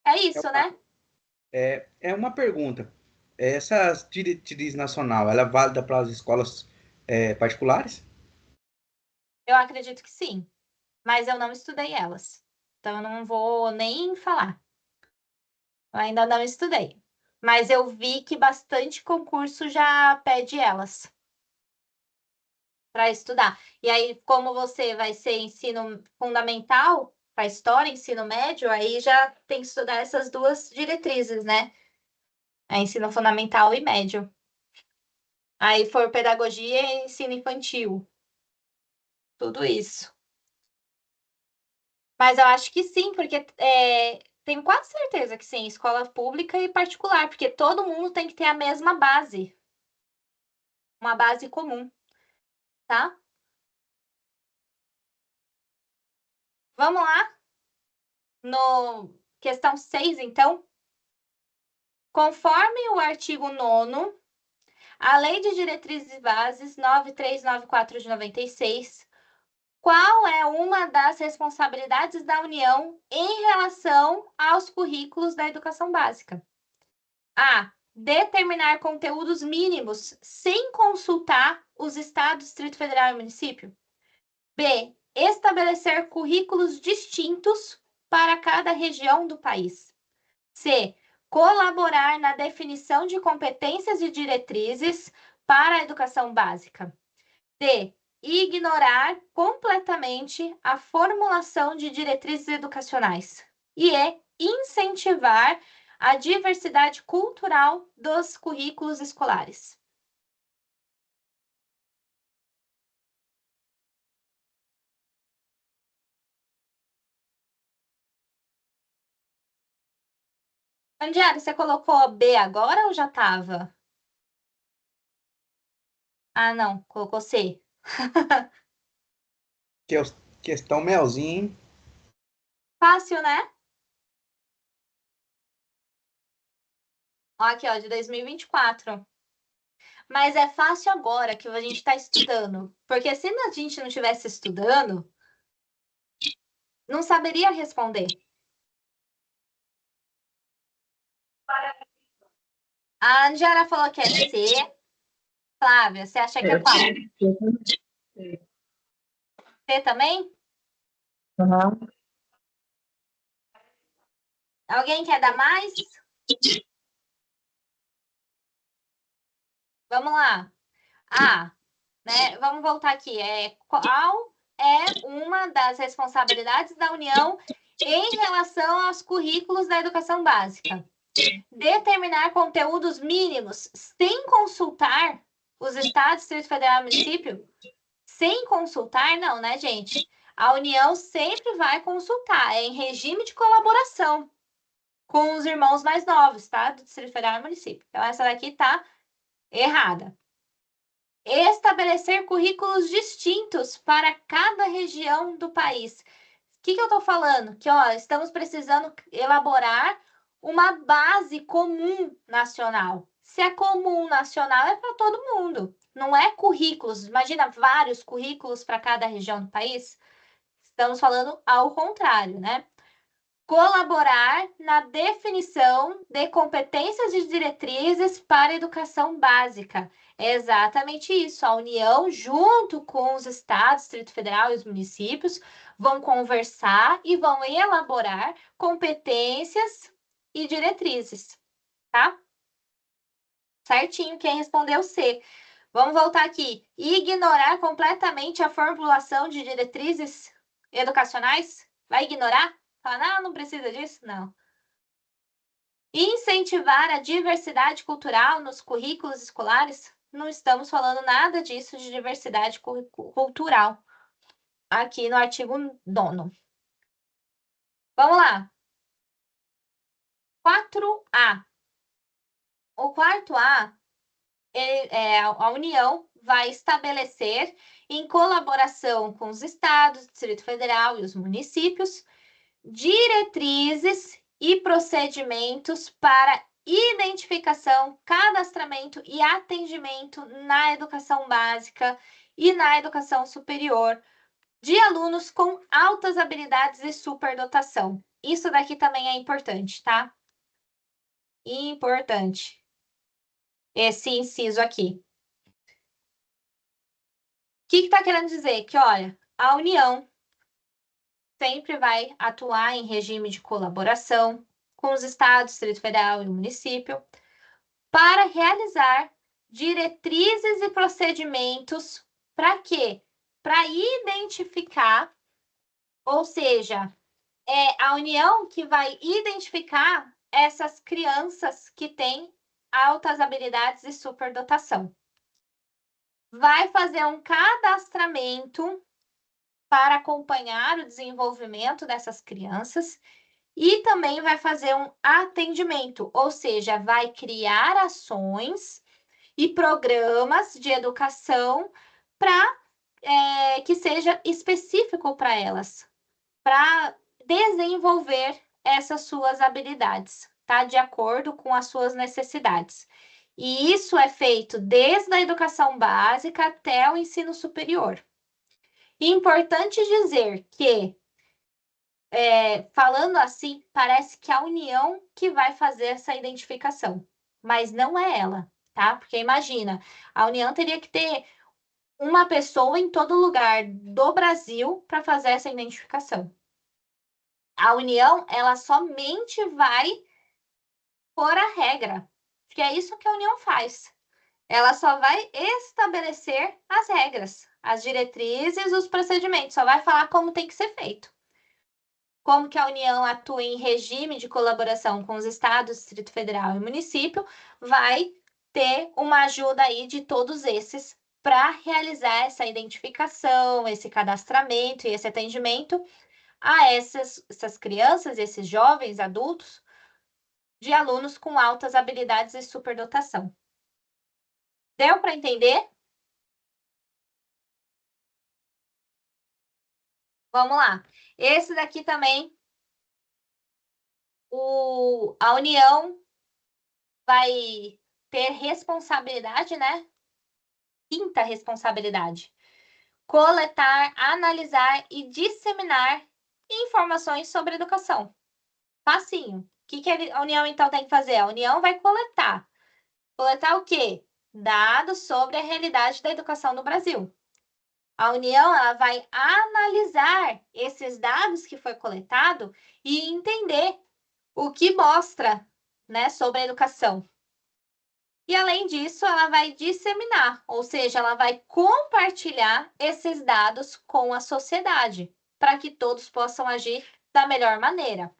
É isso, né? É uma pergunta. Essa diretriz nacional, ela é válida para as escolas particulares? Eu acredito que sim. Mas eu não estudei elas. Então, eu não vou nem falar. Eu ainda não estudei. Mas eu vi que bastante concurso já pede elas para estudar. E aí, como você vai ser ensino fundamental, para história, ensino médio, aí já tem que estudar essas duas diretrizes, né? Ensino fundamental e médio. Aí for pedagogia e ensino infantil. Tudo isso. Mas eu acho que sim, porque tenho quase certeza que sim, escola pública e particular, porque todo mundo tem que ter a mesma base. Uma base comum, tá? Vamos lá? No questão 6, então. Conforme o artigo 9º, a Lei de Diretrizes e Bases 9394 de 96, qual é uma das responsabilidades da União em relação aos currículos da educação básica? A. Determinar conteúdos mínimos sem consultar os estados, Distrito Federal e município. B. Estabelecer currículos distintos para cada região do país. C. Colaborar na definição de competências e diretrizes para a educação básica. D. Ignorar completamente a formulação de diretrizes educacionais. E E. Incentivar a diversidade cultural dos currículos escolares. Andiara, você colocou B agora ou já estava? Ah, não, colocou C. Questão melzinho, hein? Fácil, né? Ó, aqui, ó, de 2024. Mas é fácil agora que a gente está estudando. Porque se a gente não estivesse estudando, não saberia responder. A Andiara falou que é C. Flávia, você acha que é qual? C também? Aham. Alguém quer dar mais? Vamos lá. A, né? Vamos voltar aqui. Qual é uma das responsabilidades da União em relação aos currículos da educação básica? Determinar conteúdos mínimos sem consultar os estados, Distrito Federal e município? Sem consultar, não, né, gente? A União sempre vai consultar, é em regime de colaboração com os irmãos mais novos, tá? Do Distrito Federal e município. Então, essa daqui tá errada. Estabelecer currículos distintos para cada região do país. O que eu estou falando? Que ó, estamos precisando elaborar uma base comum nacional. Se é comum nacional, é para todo mundo. Não é currículos. Imagina vários currículos para cada região do país. Estamos falando ao contrário, né? Colaborar na definição de competências e diretrizes para a educação básica. É exatamente isso. A União, junto com os estados, Distrito Federal e os municípios, vão conversar e vão elaborar competências e diretrizes, tá? Certinho, quem respondeu C. Vamos voltar aqui. Ignorar completamente a formulação de diretrizes educacionais? Vai ignorar? Fala, não precisa disso? Não. Incentivar a diversidade cultural nos currículos escolares? Não estamos falando nada disso de diversidade cultural aqui no artigo 9º. Vamos lá. 4A. O 4A, a União vai estabelecer, em colaboração com os estados, Distrito Federal e os municípios, diretrizes e procedimentos para identificação, cadastramento e atendimento na educação básica e na educação superior de alunos com altas habilidades e superdotação. Isso daqui também é importante, tá? Importante. Esse inciso aqui. O que está querendo dizer? Que, olha, a União sempre vai atuar em regime de colaboração com os estados, Distrito Federal e o município para realizar diretrizes e procedimentos para quê? Para identificar, ou seja, é a União que vai identificar essas crianças que têm altas habilidades e superdotação. Vai fazer um cadastramento para acompanhar o desenvolvimento dessas crianças e também vai fazer um atendimento, ou seja, vai criar ações e programas de educação para que seja específico para elas, para desenvolver essas suas habilidades, tá? De acordo com as suas necessidades. E isso é feito desde a educação básica até o ensino superior. E importante dizer que, falando assim, parece que a União que vai fazer essa identificação, mas não é ela, tá? Porque imagina, a União teria que ter uma pessoa em todo lugar do Brasil para fazer essa identificação. A União, ela somente vai pôr a regra, porque é isso que a União faz. Ela só vai estabelecer as regras, as diretrizes, os procedimentos, só vai falar como tem que ser feito. Como que a União atua em regime de colaboração com os estados, Distrito Federal e município, vai ter uma ajuda aí de todos esses para realizar essa identificação, esse cadastramento e esse atendimento a essas crianças, esses jovens adultos, de alunos com altas habilidades e superdotação. Deu para entender? Vamos lá. Esse daqui também, a União vai ter responsabilidade, né? Quinta responsabilidade. Coletar, analisar e disseminar informações sobre educação. Facinho. O que a União, então, tem que fazer? A União vai coletar. Coletar o quê? Dados sobre a realidade da educação no Brasil. A União, ela vai analisar esses dados que foi coletado e entender o que mostra, né, sobre a educação. E, além disso, ela vai disseminar, ou seja, ela vai compartilhar esses dados com a sociedade, para que todos possam agir da melhor maneira.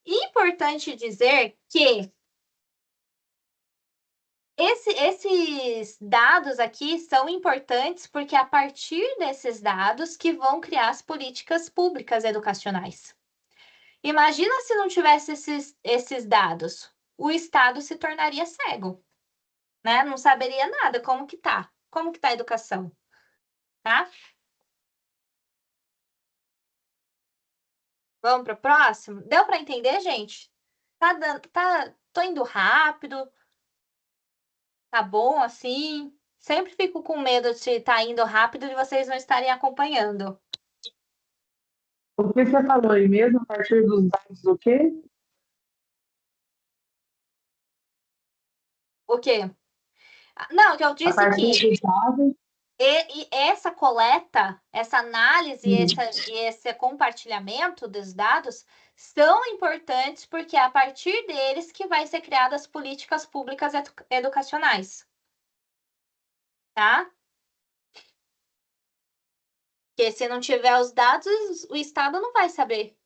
Importante dizer que esses dados aqui são importantes porque é a partir desses dados que vão criar as políticas públicas educacionais. Imagina se não tivesse esses dados, o Estado se tornaria cego, né? Não saberia nada como que tá a educação, tá? Vamos para o próximo? Deu para entender, gente? Tô indo rápido, tá bom assim? Sempre fico com medo de estar indo rápido e vocês não estarem acompanhando. O que você falou aí mesmo, a partir dos dados do quê? O quê? Não, que eu A disse partir que dos dados. e essa coleta, essa análise e esse compartilhamento dos dados são importantes porque é a partir deles que vai ser criadas políticas públicas educacionais. Tá? Porque se não tiver os dados, o Estado não vai saber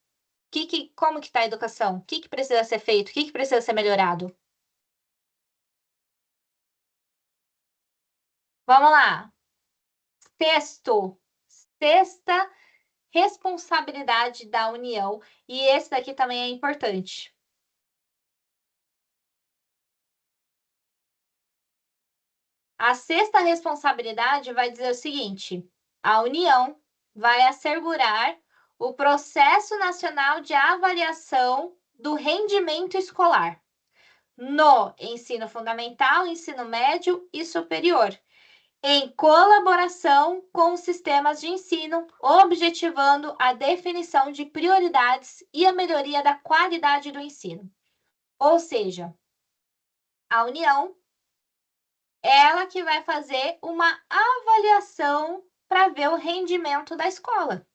como que está a educação, o que precisa ser feito, o que precisa ser melhorado. Vamos lá. Sexta responsabilidade da União, e esse daqui também é importante. A sexta responsabilidade vai dizer o seguinte: a União vai assegurar o Processo Nacional de Avaliação do Rendimento Escolar, no ensino fundamental, ensino médio e superior, em colaboração com os sistemas de ensino, objetivando a definição de prioridades e a melhoria da qualidade do ensino. Ou seja, a União, ela que vai fazer uma avaliação para ver o rendimento da escola,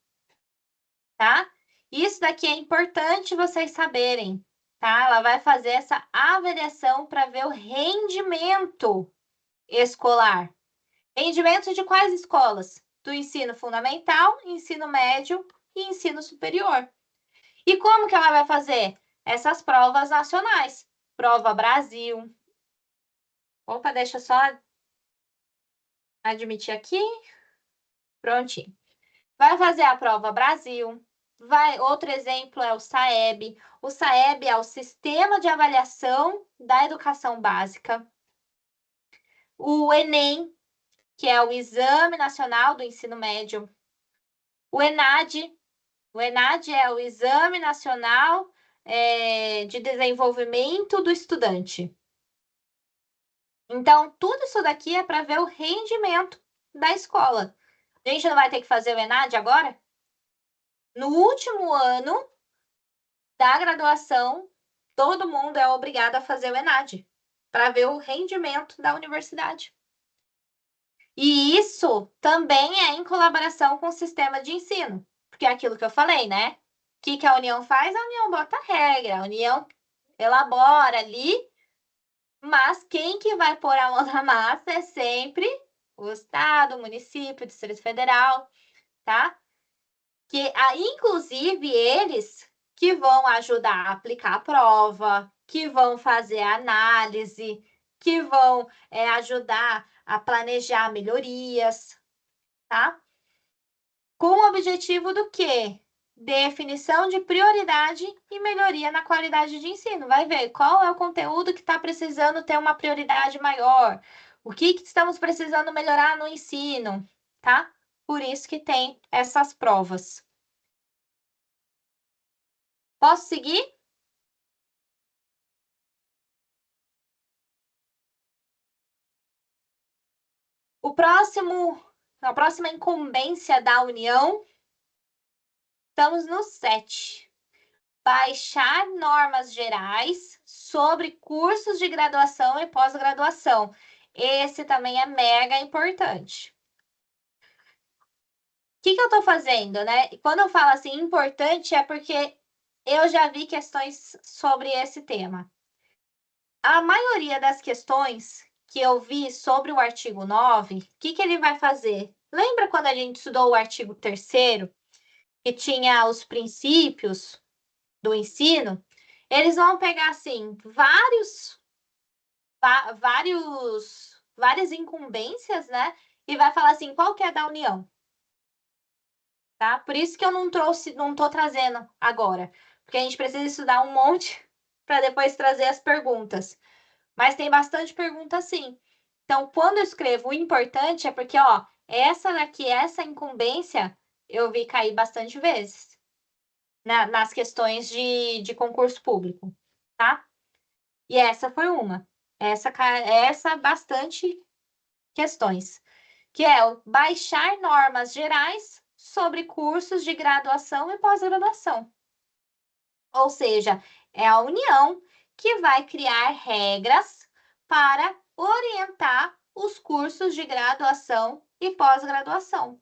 tá? Isso daqui é importante vocês saberem, tá? Ela vai fazer essa avaliação para ver o rendimento escolar. Rendimento de quais escolas? Do ensino fundamental, ensino médio e ensino superior. E como que ela vai fazer? Essas provas nacionais. Prova Brasil. Opa, deixa eu só admitir aqui. Prontinho. Vai fazer a prova Brasil. Outro exemplo é o SAEB. O SAEB é o Sistema de Avaliação da Educação Básica. O Enem, que é o Exame Nacional do Ensino Médio. O ENAD. O ENAD é o Exame Nacional de Desenvolvimento do Estudante. Então, tudo isso daqui é para ver o rendimento da escola. A gente não vai ter que fazer o ENAD agora? No último ano da graduação, todo mundo é obrigado a fazer o ENAD para ver o rendimento da universidade. E isso também é em colaboração com o sistema de ensino, porque é aquilo que eu falei, né? O que a União faz? A União bota regra, a União elabora ali, mas quem que vai pôr a mão na massa é sempre o Estado, o município, o Distrito Federal, tá? Inclusive, eles que vão ajudar a aplicar a prova, que vão fazer a análise, que vão ajudar a planejar melhorias, tá? Com o objetivo do quê? Definição de prioridade e melhoria na qualidade de ensino. Vai ver qual é o conteúdo que está precisando ter uma prioridade maior, o que estamos precisando melhorar no ensino, tá? Por isso que tem essas provas. Posso seguir? A próxima incumbência da União, estamos no 7. Baixar normas gerais sobre cursos de graduação e pós-graduação. Esse também é mega importante. O que eu estou fazendo, né? E quando eu falo assim importante, é porque eu já vi questões sobre esse tema. A maioria das questões que eu vi sobre o artigo 9, o que ele vai fazer? Lembra quando a gente estudou o artigo 3º, que tinha os princípios do ensino? Eles vão pegar, assim, várias incumbências, né? E vai falar assim, qual que é da União? Tá? Por isso que eu não tô trazendo agora. Porque a gente precisa estudar um monte para depois trazer as perguntas. Mas tem bastante pergunta, sim. Então, quando eu escrevo o importante, é porque, ó, essa daqui, essa incumbência, eu vi cair bastante vezes nas questões de concurso público, tá? E essa foi uma. Essa bastante questões, que é o baixar normas gerais sobre cursos de graduação e pós-graduação. Ou seja, é a União que vai criar regras para orientar os cursos de graduação e pós-graduação,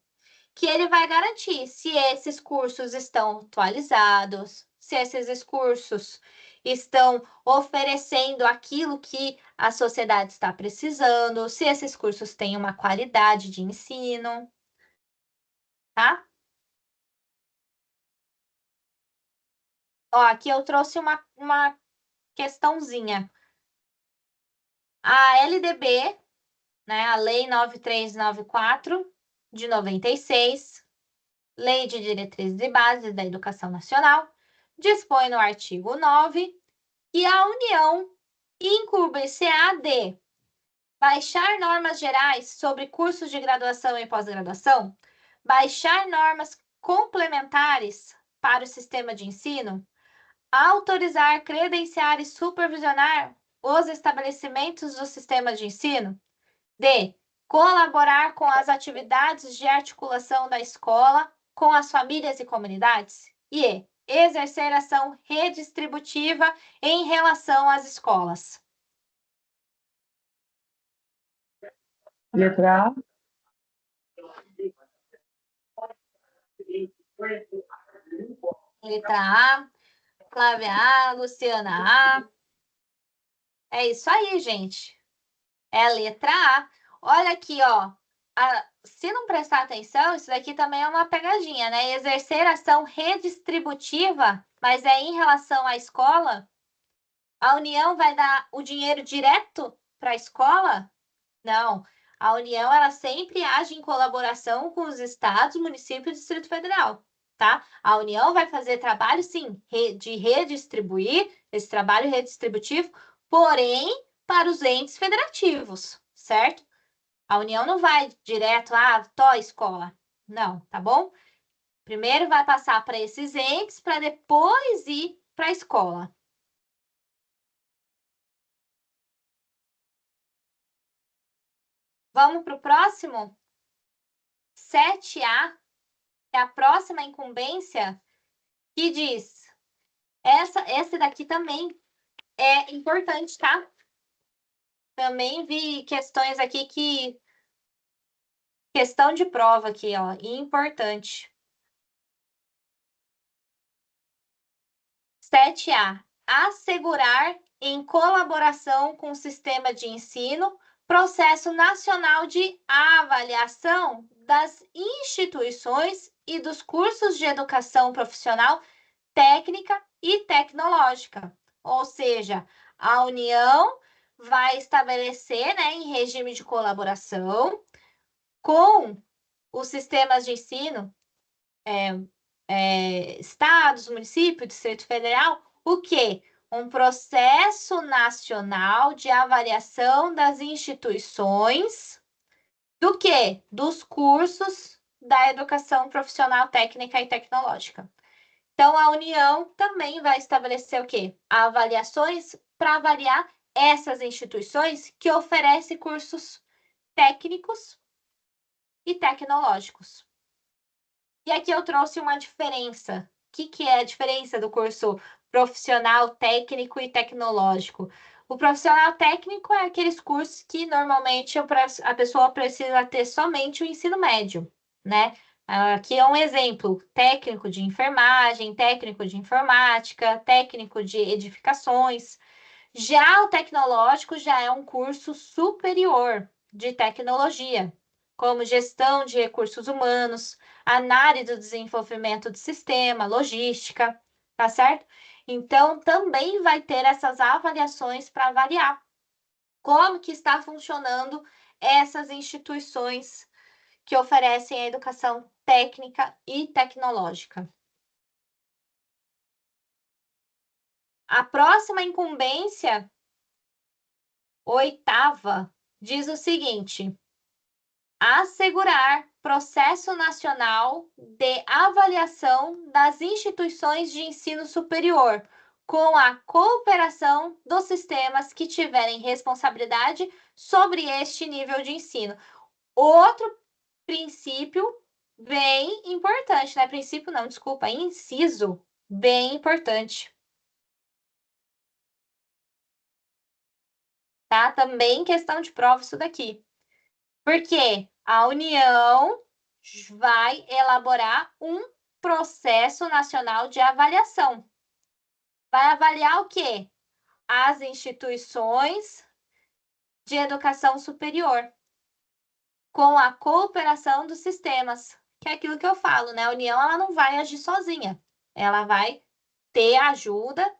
que ele vai garantir se esses cursos estão atualizados, se esses cursos estão oferecendo aquilo que a sociedade está precisando, se esses cursos têm uma qualidade de ensino, tá? Ó, aqui eu trouxe uma questãozinha. A LDB, né, a Lei 9394 de 96, Lei de Diretrizes e Bases da Educação Nacional, dispõe no artigo 9 que a União incumbe-se de baixar normas gerais sobre cursos de graduação e pós-graduação, baixar normas complementares para o sistema de ensino, autorizar, credenciar e supervisionar os estabelecimentos do sistema de ensino. D. Colaborar com as atividades de articulação da escola com as famílias e comunidades. E E. Exercer ação redistributiva em relação às escolas. Letra A. Letra A. Flávia A. Luciana A. É isso aí, gente. É a letra A. Olha aqui, ó. Se não prestar atenção, isso daqui também é uma pegadinha, né? Exercer ação redistributiva, mas é em relação à escola. A União vai dar o dinheiro direto para a escola? Não. A União, ela sempre age em colaboração com os estados, municípios e Distrito Federal, tá? A União vai fazer trabalho, sim, de redistribuir, esse trabalho redistributivo, porém, para os entes federativos, certo? A União não vai direto, escola. Não, tá bom? Primeiro vai passar para esses entes, para depois ir para a escola. Vamos para o próximo? 7A, é a próxima incumbência, que diz, essa daqui também é importante, tá? Também vi questões aqui questão de prova aqui, ó, importante. 7A, assegurar em colaboração com o sistema de ensino processo nacional de avaliação das instituições e dos cursos de educação profissional técnica e tecnológica. Ou seja, a União vai estabelecer, né, em regime de colaboração com os sistemas de ensino, estados, municípios, Distrito Federal, o quê? Um processo nacional de avaliação das instituições do quê? Dos cursos da educação profissional técnica e tecnológica. Então, a União também vai estabelecer o quê? Avaliações para avaliar essas instituições que oferecem cursos técnicos e tecnológicos. E aqui eu trouxe uma diferença. O que é a diferença do curso profissional técnico e tecnológico? O profissional técnico é aqueles cursos que normalmente a pessoa precisa ter somente o ensino médio, né? Aqui é um exemplo: técnico de enfermagem, técnico de informática, técnico de edificações. Já o tecnológico já é um curso superior de tecnologia, como gestão de recursos humanos, análise do desenvolvimento de sistema, logística, tá certo? Então, também vai ter essas avaliações para avaliar como que está funcionando essas instituições que oferecem a educação técnica e tecnológica. A próxima incumbência, 8ª, diz o seguinte: assegurar processo nacional de avaliação das instituições de ensino superior, com a cooperação dos sistemas que tiverem responsabilidade sobre este nível de ensino. Outro princípio bem importante, né? Princípio não, desculpa, inciso bem importante. Tá? Também questão de prova isso daqui. Porque a União vai elaborar um processo nacional de avaliação. Vai avaliar o quê? As instituições de educação superior, com a cooperação dos sistemas, que é aquilo que eu falo, né? A União, ela não vai agir sozinha, ela vai ter a ajuda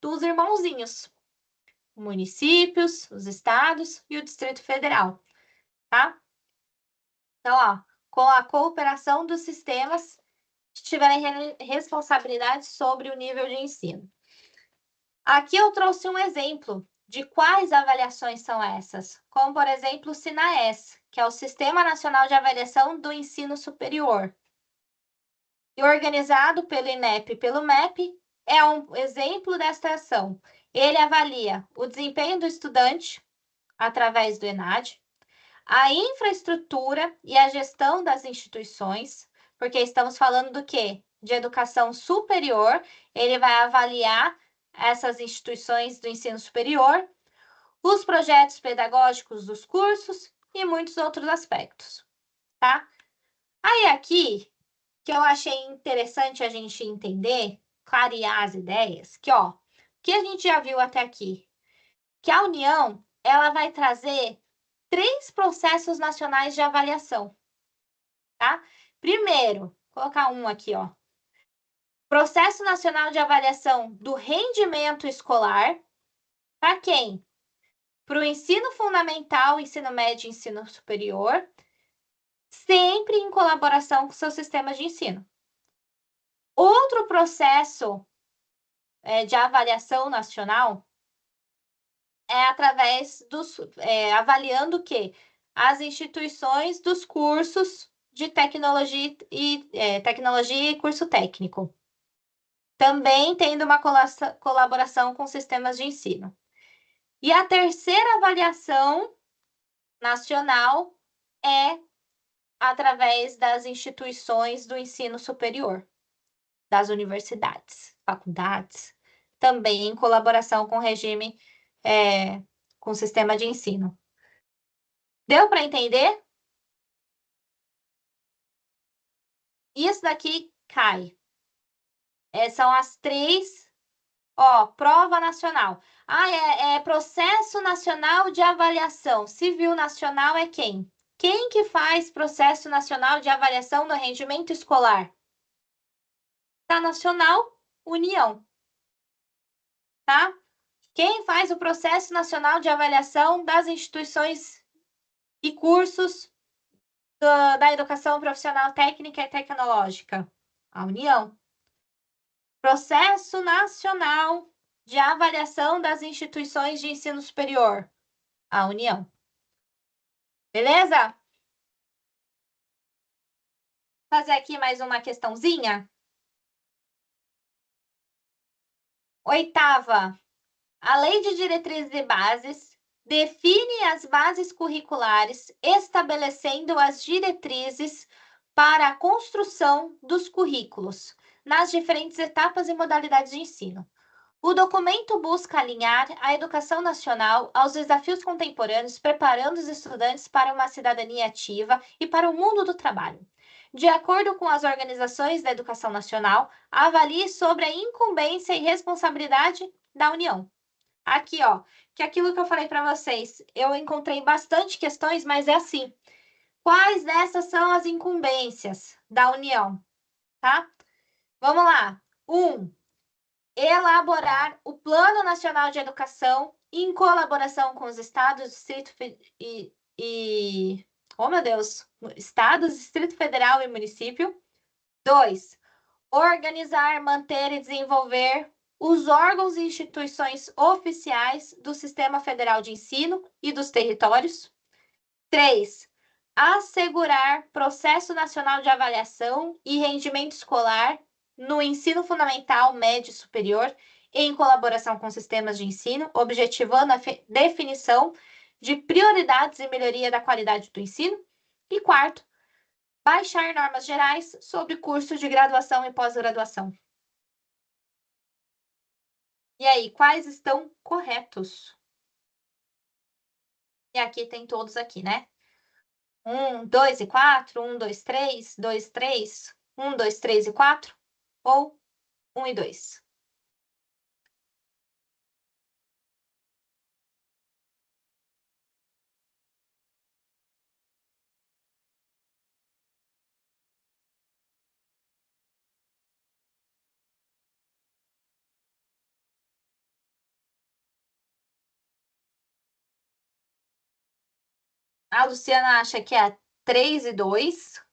dos irmãozinhos, municípios, os estados e o Distrito Federal, tá? Então, ó, com a cooperação dos sistemas que tiverem responsabilidade sobre o nível de ensino. Aqui eu trouxe um exemplo de quais avaliações são essas, como, por exemplo, o SINAES, que é o Sistema Nacional de Avaliação do Ensino Superior. E organizado pelo INEP e pelo MEP, é um exemplo desta ação. Ele avalia o desempenho do estudante através do ENAD, a infraestrutura e a gestão das instituições, porque estamos falando do quê? De educação superior. Ele vai avaliar essas instituições do ensino superior, os projetos pedagógicos dos cursos e muitos outros aspectos, tá? Aí aqui, que eu achei interessante a gente entender, clarear as ideias, que ó, o que a gente já viu até aqui? Que a União, ela vai trazer 3 processos nacionais de avaliação, tá? Primeiro, vou colocar um aqui, ó. Processo Nacional de Avaliação do Rendimento Escolar. Para quem? Para o ensino fundamental, ensino médio e ensino superior, sempre em colaboração com seus sistemas de ensino. Outro processo de avaliação nacional é através dos avaliando o quê? As instituições dos cursos de tecnologia e curso técnico. Também tendo uma colaboração com sistemas de ensino. E a terceira avaliação nacional é através das instituições do ensino superior, das universidades, faculdades, também em colaboração com o regime, com o sistema de ensino. Deu para entender? Isso daqui cai. São as 3, ó, prova nacional. É processo nacional de avaliação. Civil nacional é quem? Quem que faz processo nacional de avaliação do rendimento escolar? Da Nacional, União. Tá? Quem faz o processo nacional de avaliação das instituições e cursos da educação profissional técnica e tecnológica? A União. Processo nacional de avaliação das instituições de ensino superior? A União. Beleza? Vou fazer aqui mais uma questãozinha. 8ª. A Lei de Diretrizes e Bases define as bases curriculares, estabelecendo as diretrizes para a construção dos currículos nas diferentes etapas e modalidades de ensino. O documento busca alinhar a educação nacional aos desafios contemporâneos, preparando os estudantes para uma cidadania ativa e para o mundo do trabalho. De acordo com as organizações da educação nacional, avalie sobre a incumbência e responsabilidade da União. Aqui, ó, que aquilo que eu falei para vocês, eu encontrei bastante questões, mas é assim. Quais dessas são as incumbências da União? Tá? Vamos lá. 1. Elaborar o Plano Nacional de Educação em colaboração com os estados, Distrito Estados, Distrito Federal e município. 2. Organizar, manter e desenvolver os órgãos e instituições oficiais do Sistema Federal de Ensino e dos territórios. 3. Assegurar processo nacional de avaliação e rendimento escolar no ensino fundamental, médio e superior, em colaboração com sistemas de ensino, objetivando a definição de prioridades e melhoria da qualidade do ensino. E 4. Baixar normas gerais sobre cursos de graduação e pós-graduação. E aí, quais estão corretos? E aqui tem todos aqui, né? 1, 2 e 4, 1, 2, 3, 2, 3, 1, 2, 3 e 4, ou 1 e 2. A Luciana acha que é 3 e 2.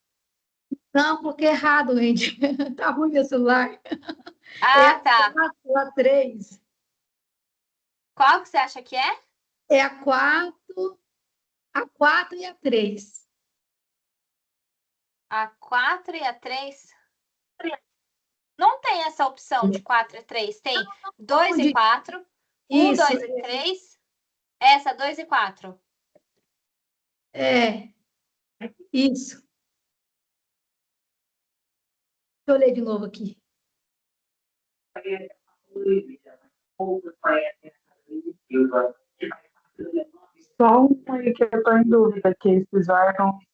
Não, porque é errado, gente. Tá ruim meu celular. Ah, tá. A 3. Qual que você acha que é? É a 4 e a 3. A 4 e a 3? Não tem essa opção de 4 e 3. Tem 2 e Confundi. 4, 1, Isso, 2 e 3. Essa, 2 e 4. é, isso. Deixa eu ler de novo aqui. Só um aí que eu estou em dúvida, que esses órgãos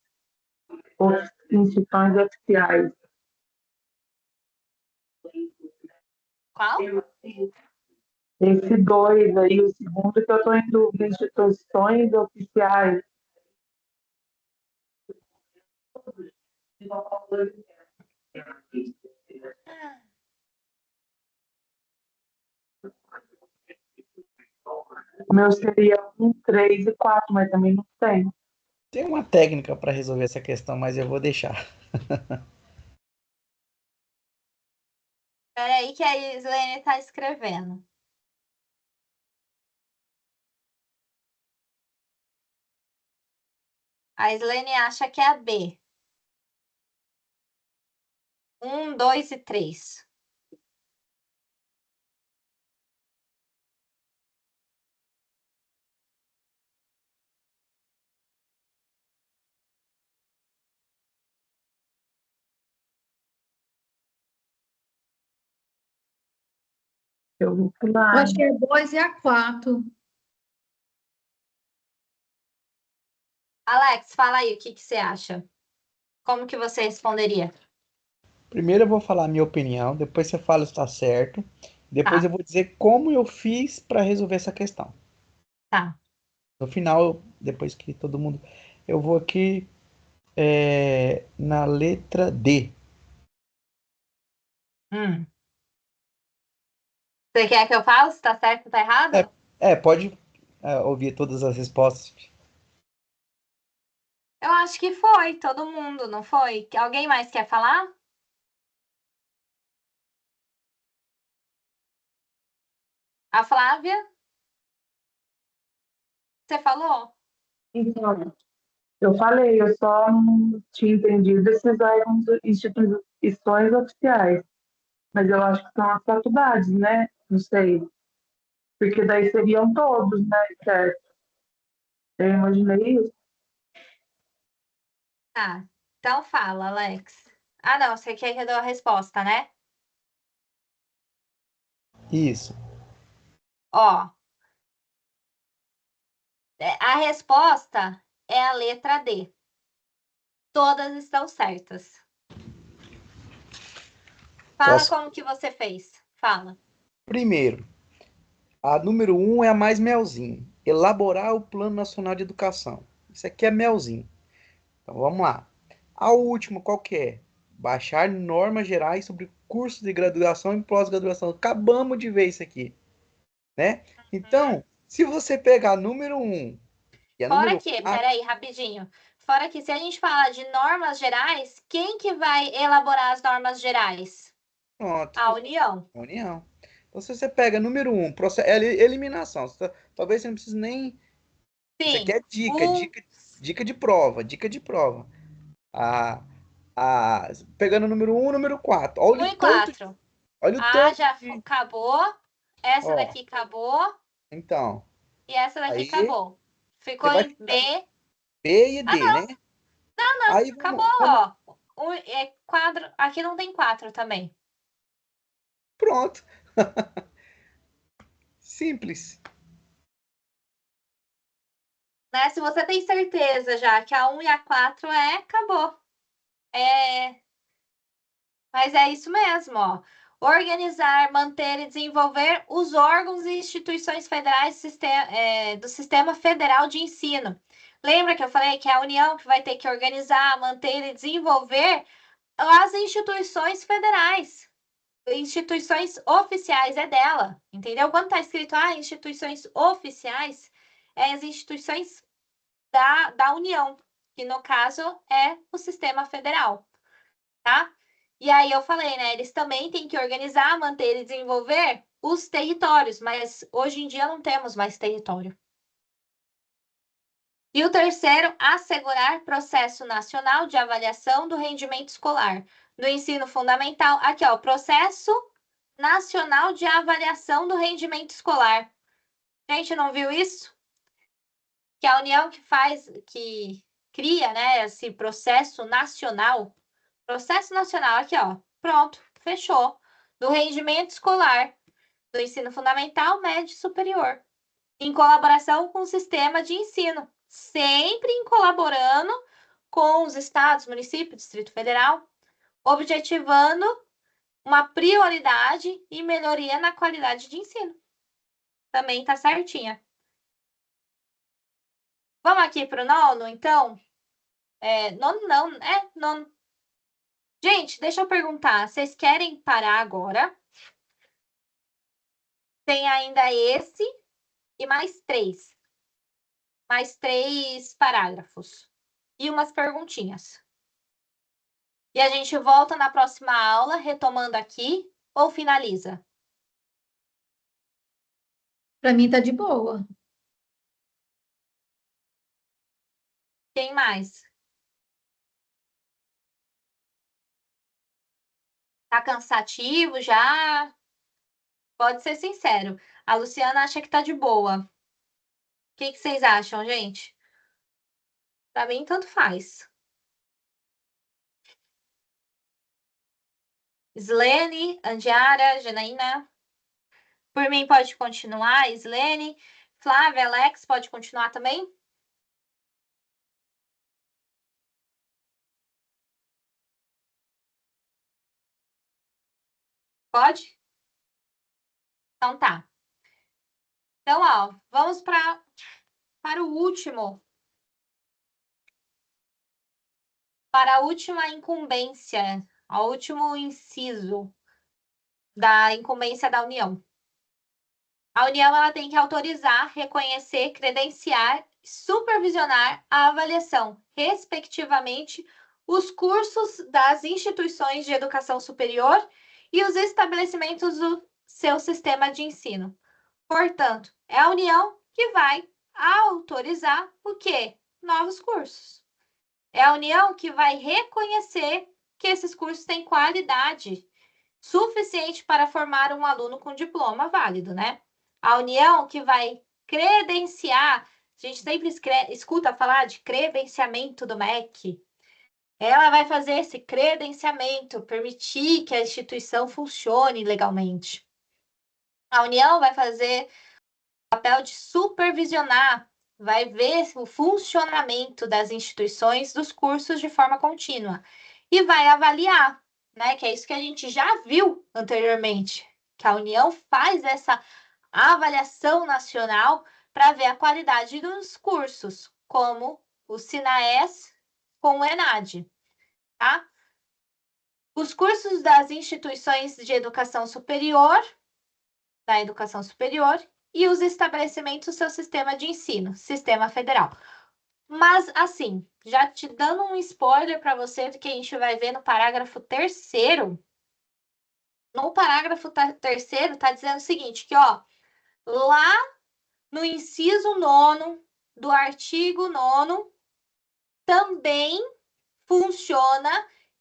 ou instituições oficiais. Qual? Esse 2 aí, o segundo que eu estou em dúvida, instituições oficiais. O meu seria 1, 3 e 4, mas também não tem. Tem uma técnica para resolver essa questão, mas eu vou deixar. Espera aí que a Islene está escrevendo. A Islene acha que é a B. 1, 2 e 3. Eu vou Eu pular. acho que é 2 e a 4. Alex, fala aí o que você acha. Como que você responderia? Primeiro eu vou falar a minha opinião, depois você fala se está certo, depois Tá, eu vou dizer como eu fiz para resolver essa questão. tá. No final, depois que todo mundo. Eu vou aqui na letra D. Hum. Você quer que eu fale se tá certo ou tá errado? Pode ouvir todas as respostas. Eu acho que foi, todo mundo, não foi? Alguém mais quer falar? A Flávia? Você falou? Então, eu falei, eu só não tinha entendido esses órgãos, instituições oficiais. Mas eu acho que são as faculdades, né? Não sei. Porque daí seriam todos, né? Certo? Eu imaginei isso. Ah, então fala, Alex. Ah, não, você quer que eu dê a resposta, né? Isso. Ó, a resposta é a letra D. Todas estão certas. Fala Posso? como que você fez. Fala. Primeiro, a número 1 é a mais melzinho. Elaborar o Plano Nacional de Educação. Isso aqui é melzinho. Então vamos lá. A última, qual que é? Baixar normas gerais sobre cursos de graduação e pós-graduação. Acabamos de ver isso aqui, né? Então, se você pegar a número 1 e a Fora número que, 4, peraí, rapidinho. Fora que, se a gente falar de normas gerais, quem que vai elaborar as normas gerais? pronto, A União. União. Então, se você pega número 1, eliminação. Talvez você não precise nem. Isso aqui Sim. é dica de prova, dica de prova. A, pegando o número 1, número 4. 1 e 4. Olha o A tanto já de. acabou. Essa Ó, daqui acabou. então, E essa daqui aí acabou. Ficou você vai em ficar B. B e Ah, D, né? Aí acabou, vamos. ó. Quadro. Aqui não tem 4 também. Pronto. Simples. Né? Se você tem certeza já que a 1 e a 4 acabou. Mas é isso mesmo, ó. Organizar, manter e desenvolver os órgãos e instituições federais do Sistema Federal de Ensino. Lembra que eu falei que é a União que vai ter que organizar, manter e desenvolver as instituições federais, instituições oficiais é dela, entendeu? Quando está escrito instituições oficiais, é as instituições da União, que no caso é o Sistema Federal, tá? E aí eu falei, né? Eles também têm que organizar, manter e desenvolver os territórios, mas hoje em dia não temos mais território. E o terceiro, assegurar processo nacional de avaliação do rendimento escolar, do ensino fundamental. Aqui, ó, Processo Nacional de Avaliação do Rendimento Escolar. Gente, não viu isso? Que a União que cria, né, esse processo nacional. Processo nacional, aqui, ó. Pronto, fechou. Do rendimento escolar do ensino fundamental, médio e superior. Em colaboração com o sistema de ensino. Sempre colaborando com os estados, municípios, Distrito Federal, objetivando uma prioridade e melhoria na qualidade de ensino. Também está certinha. Vamos aqui para o nono, então? Nono não, nono. Gente, deixa eu perguntar, vocês querem parar agora? Tem ainda esse e mais 3. Mais 3 parágrafos. E umas perguntinhas. E a gente volta na próxima aula, retomando aqui, ou finaliza? Para mim tá de boa. Quem mais? Tá cansativo já? Pode ser sincero. A Luciana acha que tá de boa. O que vocês acham, gente? Para mim, tanto faz. Slene, Andiara, Janaína. Por mim, pode continuar. Slene, Flávia, Alex, pode continuar também? Pode? Então tá. Então, ó, vamos para o último. Para a última incumbência, ao último inciso da incumbência da União. A União ela tem que autorizar, reconhecer, credenciar, supervisionar a avaliação, respectivamente, os cursos das instituições de educação superior e os estabelecimentos do seu sistema de ensino. Portanto, é a União que vai autorizar o quê? Novos cursos. É a União que vai reconhecer que esses cursos têm qualidade suficiente para formar um aluno com diploma válido, né? A União que vai credenciar, a gente sempre escuta falar de credenciamento do MEC. Ela vai fazer esse credenciamento, permitir que a instituição funcione legalmente. A União vai fazer o papel de supervisionar, vai ver o funcionamento das instituições, dos cursos de forma contínua e vai avaliar, né? Que é isso que a gente já viu anteriormente, que a União faz essa avaliação nacional para ver a qualidade dos cursos, como o SINAES com o ENAD, tá? Os cursos das instituições de educação superior, da educação superior, e os estabelecimentos do seu sistema de ensino, sistema federal. Mas, assim, já te dando um spoiler para você do que a gente vai ver no parágrafo 3º. No parágrafo 3º, está dizendo o seguinte, que, ó, lá no inciso 9º do artigo 9º, também funciona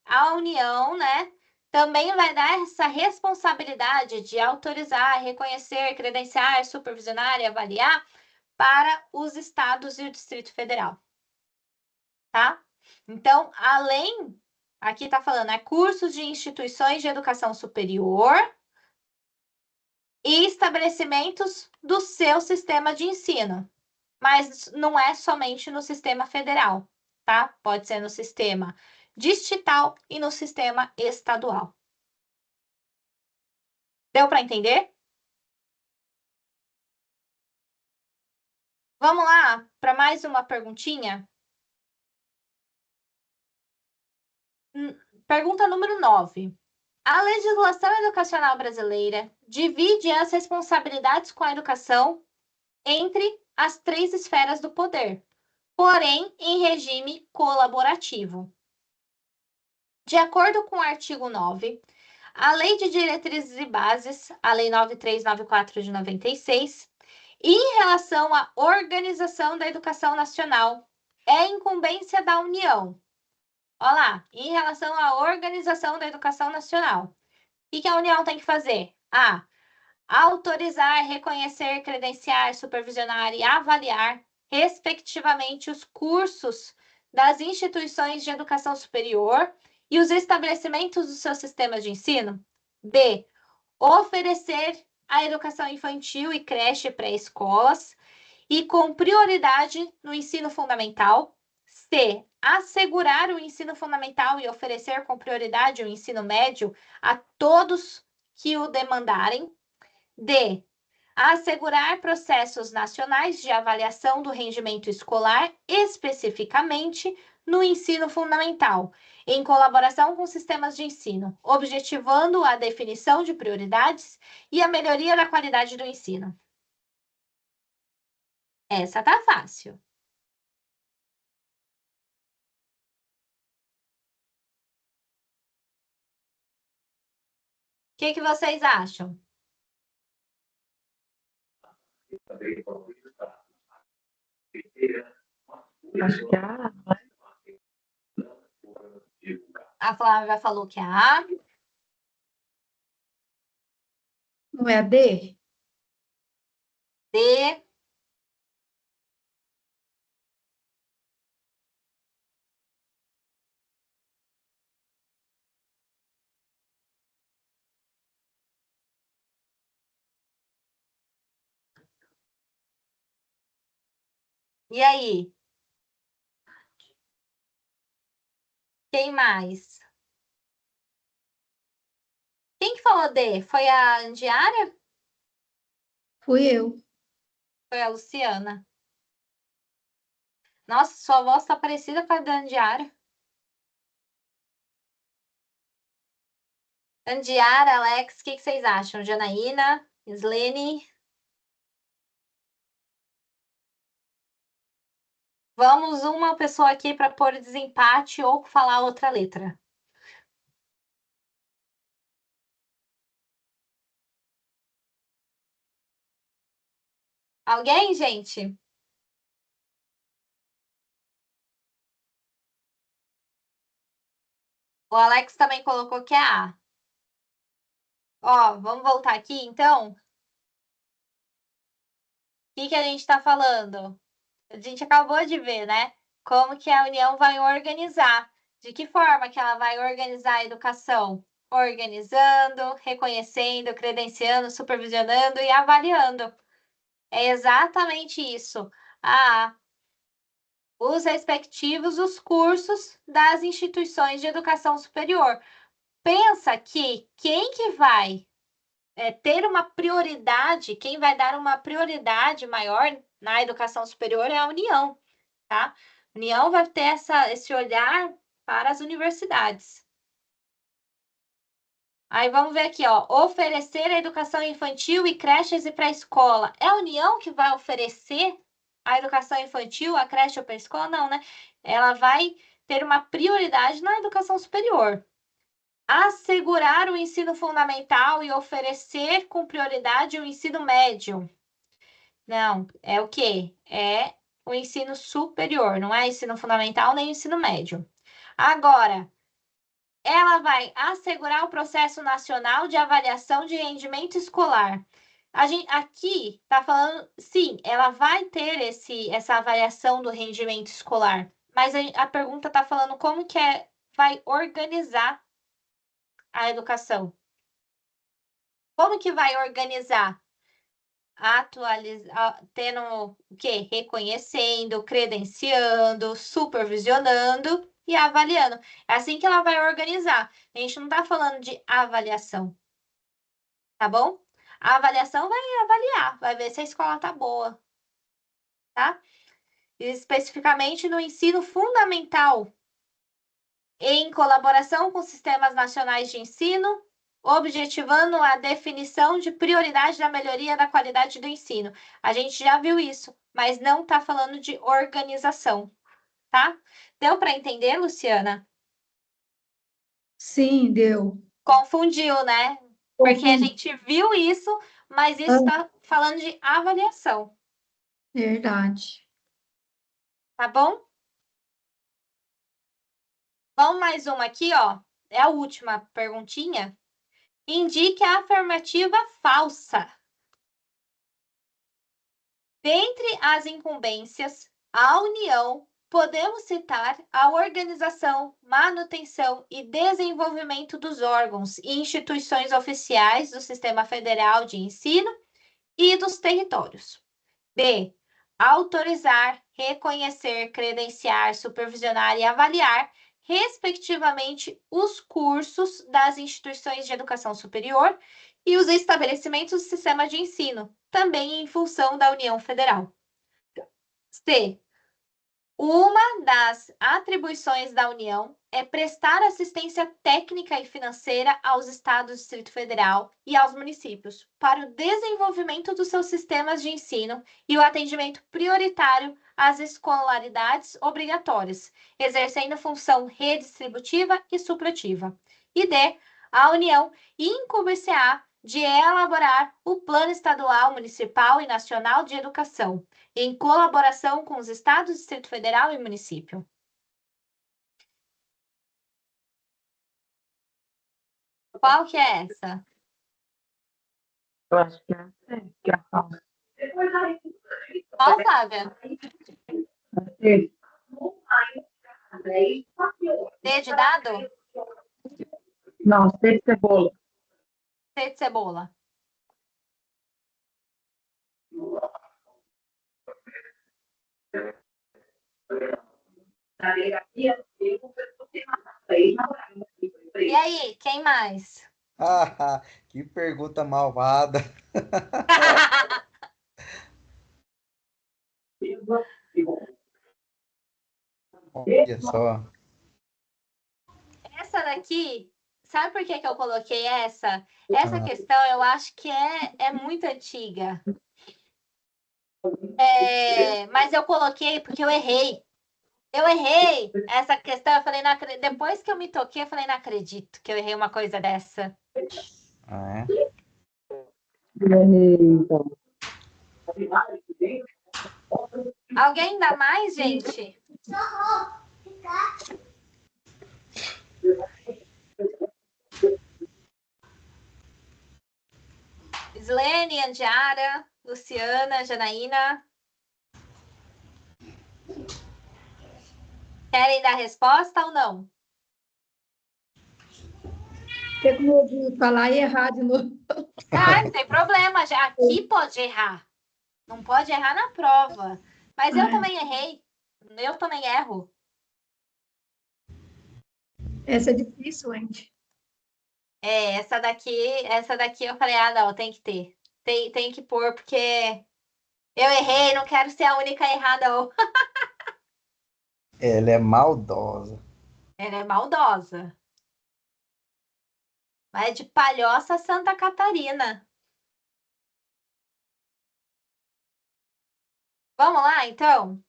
a União, né? Também vai dar essa responsabilidade de autorizar, reconhecer, credenciar, supervisionar e avaliar para os estados e o Distrito Federal. Tá? Então, além, aqui está falando, cursos de instituições de educação superior e estabelecimentos do seu sistema de ensino. Mas não é somente no sistema federal, tá? Pode ser no sistema distrital e no sistema estadual. Deu para entender? Vamos lá para mais uma perguntinha? Pergunta número 9. A legislação educacional brasileira divide as responsabilidades com a educação entre as 3 esferas do poder, porém em regime colaborativo. De acordo com o artigo 9, a Lei de Diretrizes e Bases, a Lei 9394 de 96, e em relação à organização da educação nacional, é incumbência da União. Olha lá, em relação à organização da educação nacional. O que a União tem que fazer? A. Autorizar, reconhecer, credenciar, supervisionar e avaliar, respectivamente, os cursos das instituições de educação superior e os estabelecimentos dos seus sistemas de ensino. B. Oferecer a educação infantil e creche pré-escolas e com prioridade no ensino fundamental. C. Assegurar o ensino fundamental e oferecer com prioridade o ensino médio a todos que o demandarem. D. Assegurar processos nacionais de avaliação do rendimento escolar, especificamente no ensino fundamental, em colaboração com sistemas de ensino, objetivando a definição de prioridades e a melhoria da qualidade do ensino. Essa tá fácil. O que vocês acham? Acho que A Flávia falou que é A. Não é a D? D. E aí? Quem mais? Quem que falou D? Foi a Andiara? Fui eu. Foi a Luciana. Nossa, sua voz tá parecida com a da Andiara. Andiara, Alex, o que vocês acham? Janaína, Slene? Vamos uma pessoa aqui para pôr desempate ou falar outra letra. Alguém, gente? O Alex também colocou que é A. Ó, vamos voltar aqui, então. O que a gente está falando? A gente acabou de ver, né? Como que a União vai organizar. De que forma que ela vai organizar a educação? Organizando, reconhecendo, credenciando, supervisionando e avaliando. É exatamente isso. Os respectivos os cursos das instituições de educação superior. Pensa que quem que vai ter uma prioridade, quem vai dar uma prioridade maior na educação superior é a União, tá? A União vai ter esse olhar para as universidades. Aí vamos ver aqui, ó, oferecer a educação infantil e creches e pré-escola. É a União que vai oferecer a educação infantil, a creche ou pré-escola? Não, né? Ela vai ter uma prioridade na educação superior. Assegurar o ensino fundamental e oferecer com prioridade o ensino médio. Não, é o quê? É o ensino superior, não é ensino fundamental nem ensino médio. Agora, ela vai assegurar o processo nacional de avaliação de rendimento escolar. A gente aqui está falando, sim, ela vai ter essa avaliação do rendimento escolar, mas a pergunta está falando como que vai organizar a educação. Como que vai organizar? Tendo o quê? Reconhecendo, credenciando, supervisionando e avaliando. É assim que ela vai organizar. A gente não está falando de avaliação, tá bom? A avaliação vai avaliar, vai ver se a escola tá boa, tá? Especificamente no ensino fundamental, em colaboração com sistemas nacionais de ensino, objetivando a definição de prioridade da melhoria da qualidade do ensino. A gente já viu isso, mas não está falando de organização, tá? Deu para entender, Luciana? Sim, deu. Confundiu, né? Porque a gente viu isso, mas isso está falando de avaliação, Verdade. tá bom? Vamos mais uma aqui, ó. É a última perguntinha. Indique a afirmativa falsa. Dentre as incumbências, a União, podemos citar a organização, manutenção e desenvolvimento dos órgãos e instituições oficiais do Sistema Federal de Ensino e dos territórios. B. Autorizar, reconhecer, credenciar, supervisionar e avaliar, respectivamente, os cursos das instituições de educação superior e os estabelecimentos do sistema de ensino, também em função da União Federal. C. Uma das atribuições da União é prestar assistência técnica e financeira aos estados do Distrito Federal e aos municípios para o desenvolvimento dos seus sistemas de ensino e o atendimento prioritário às escolaridades obrigatórias, exercendo função redistributiva e supletiva. E D. A União incumbe-se-á de elaborar o Plano Estadual, Municipal e Nacional de Educação, em colaboração com os estados, Distrito Federal e município. Qual que é essa? Eu acho que é a C, que é a falsa. Qual, Flávia? A C. D de dado? Não, C de cebola. C de cebola. E aí, quem mais? Ah, que pergunta malvada. Olha só. Essa daqui, sabe por que que eu coloquei essa? Essa Ah. questão eu acho que é muito antiga. Mas eu coloquei porque eu errei. Eu errei essa questão, eu falei, depois que eu me toquei, eu falei, não acredito que eu errei uma coisa dessa. É. Então, Alguém dá mais, gente? Islene, Andiara, Luciana, Janaína. Querem dar resposta ou não? Tem com medo de falar e errar de novo. Ah, não tem problema, já aqui pode errar. Não pode errar na prova. Mas eu também errei. Eu também erro. Essa é difícil, gente. Essa daqui eu falei, não, tem que ter. Tem que pôr, porque eu errei, não quero ser a única a errar, não. Ela é maldosa. Ela é maldosa. Mas é de Palhoça, Santa Catarina. Vamos lá, então?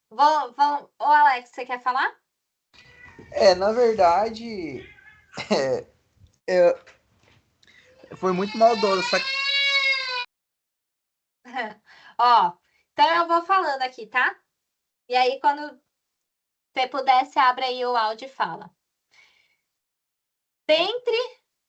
Ô, Alex, você quer falar? Na verdade, foi muito maldosa. Só que... Ó, então eu vou falando aqui, tá? E aí, quando você puder, você abre aí o áudio e fala.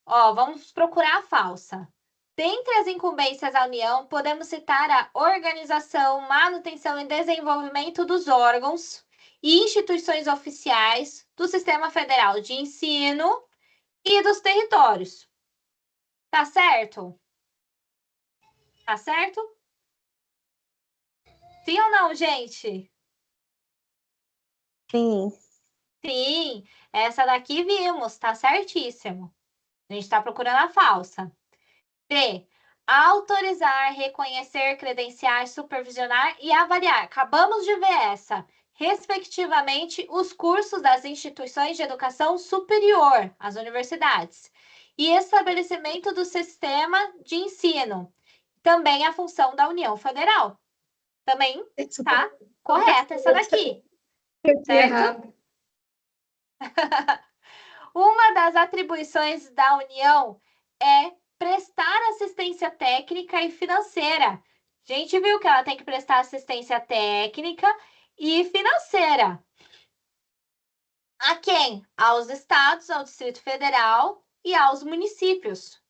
Vamos procurar a falsa. Dentre as incumbências da União, podemos citar a organização, manutenção e desenvolvimento dos órgãos e instituições oficiais do Sistema Federal de Ensino e dos territórios. Tá certo? Tá certo? Sim ou não, gente? Sim. Sim, essa daqui vimos, tá certíssimo. A gente está procurando a falsa. B. Autorizar, reconhecer, credenciar, supervisionar e avaliar. Acabamos de ver essa. Respectivamente, os cursos das instituições de educação superior, as universidades, e estabelecimento do sistema de ensino. Também a função da União Federal. Também tá correta essa daqui. Certo? Uma das atribuições da União é prestar assistência técnica e financeira. A gente viu que ela tem que prestar assistência técnica e financeira. A quem? Aos estados, ao Distrito Federal e aos municípios.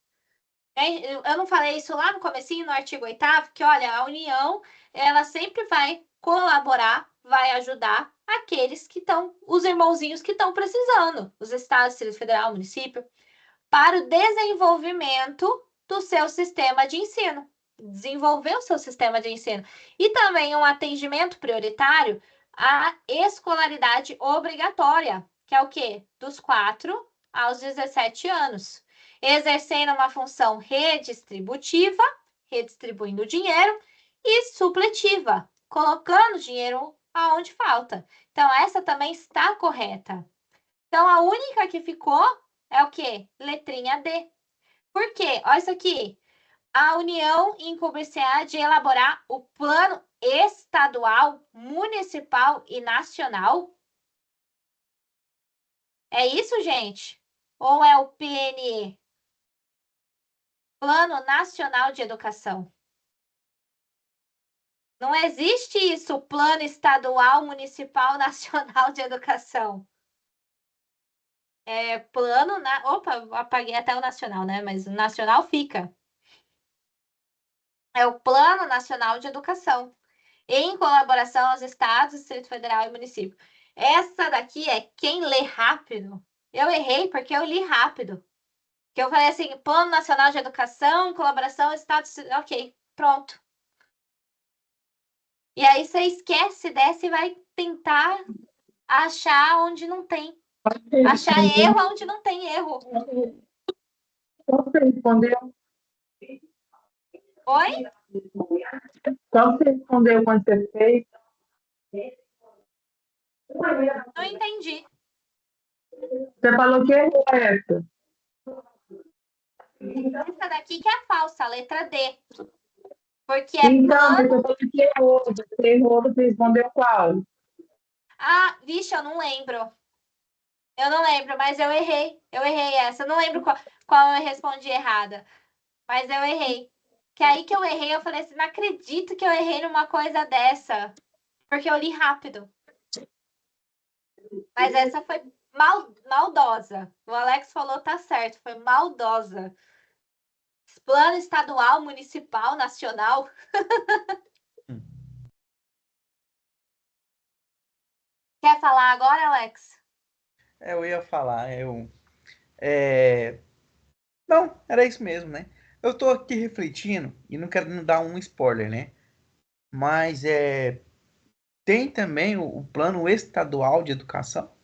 Eu não falei isso lá no comecinho, no artigo 8º, que, olha, a União, ela sempre vai colaborar, vai ajudar aqueles que estão, os irmãozinhos que estão precisando, os estados, Distrito Federal, município, para o desenvolvimento do seu sistema de ensino. Desenvolver o seu sistema de ensino. E também um atendimento prioritário à escolaridade obrigatória, que é o quê? Dos 4 aos 17 anos. Exercendo uma função redistributiva, redistribuindo o dinheiro, e supletiva, colocando dinheiro aonde falta. Então, essa também está correta. Então, a única que ficou é o quê? Letrinha D. Por quê? Olha isso aqui. A União incumbe-se-á de elaborar o plano estadual, municipal e nacional. É isso, gente? Ou é o PNE? Plano Nacional de Educação. Não existe isso, Plano Estadual, Municipal, Nacional de Educação. É plano na... Opa, apaguei até o nacional, né? Mas o nacional fica. É o Plano Nacional de Educação, em colaboração aos estados, Distrito Federal e município. Essa daqui é quem lê rápido. Eu errei porque eu li rápido. Que eu falei assim, Plano Nacional de Educação, em colaboração estados... Ok, pronto. E aí você esquece dessa e vai tentar achar onde não tem. Achar erro onde não tem erro. Qual você respondeu? Oi? Qual você respondeu quando você fez? Não entendi. Você falou que errou essa. Essa daqui que é falsa, a letra D. Porque é Então, mas plano... você falou que errou. Você errou, você respondeu qual? Ah, vixe, eu não lembro. Eu não lembro, mas eu errei. Eu errei essa. Eu não lembro qual eu respondi errada. Mas eu errei. Que aí que eu errei, eu falei assim, não acredito que eu errei numa coisa dessa. Porque eu li rápido. Mas essa foi maldosa. O Alex falou, tá certo, foi maldosa. Plano estadual, municipal, nacional. Quer falar agora, Alex? Eu ia falar, Não, era isso mesmo, né? Eu tô aqui refletindo e não quero dar um spoiler, né? Mas tem também o plano estadual de educação,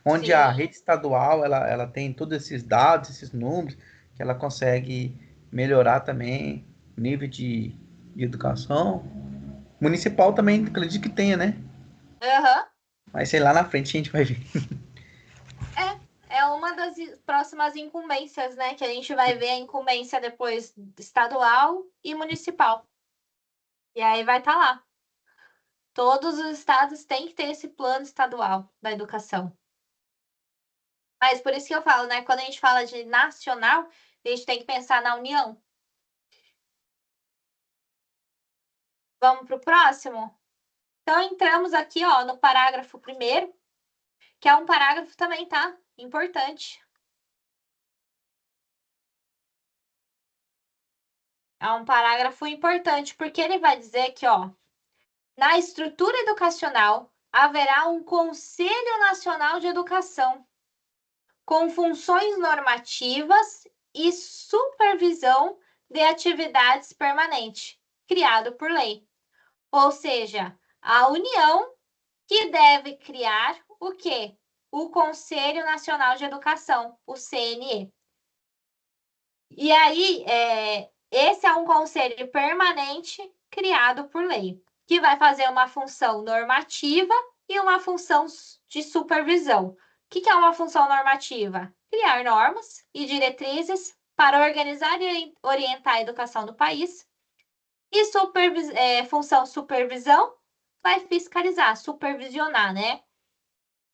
onde a Sim. rede estadual ela tem todos esses dados, esses números, que ela consegue melhorar também o nível de educação. Municipal também, acredito que tenha, né? Aham. Mas sei lá na frente a gente vai ver. É uma das próximas incumbências, né? Que a gente vai ver a incumbência depois estadual e municipal. E aí vai estar lá. Todos os estados têm que ter esse plano estadual da educação. Mas por isso que eu falo, né? Quando a gente fala de nacional, a gente tem que pensar na União. Vamos para o próximo? Então, entramos aqui, ó, no parágrafo 1º, que é um parágrafo também, tá? Importante. É um parágrafo importante, porque ele vai dizer que, ó, na estrutura educacional haverá um Conselho Nacional de Educação, com funções normativas e supervisão de atividades permanentes, criado por lei. Ou seja, a União que deve criar o quê? O Conselho Nacional de Educação, o CNE. E aí, esse é um conselho permanente criado por lei, que vai fazer uma função normativa e uma função de supervisão. O que é uma função normativa? Criar normas e diretrizes para organizar e orientar a educação do país. E função supervisão vai fiscalizar, supervisionar, né?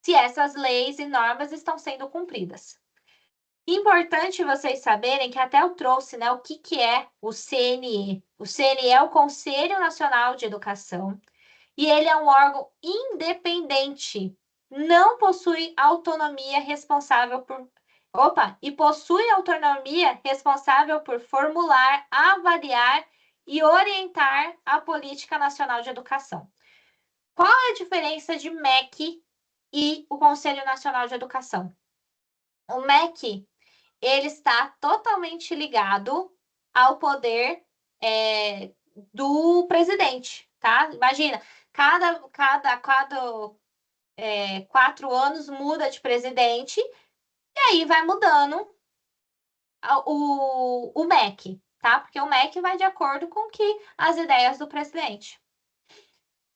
Se essas leis e normas estão sendo cumpridas. Importante vocês saberem que até eu trouxe, né, o que é o CNE. O CNE é o Conselho Nacional de Educação e ele é um órgão independente não possui autonomia responsável por e possui autonomia responsável por formular, avaliar e orientar a Política Nacional de Educação. Qual é a diferença de MEC e o Conselho Nacional de Educação? O MEC, ele está totalmente ligado ao poder do presidente, tá? Imagina, cada 4 anos muda de presidente e aí vai mudando o MEC, tá? Porque o MEC vai de acordo com as ideias do presidente.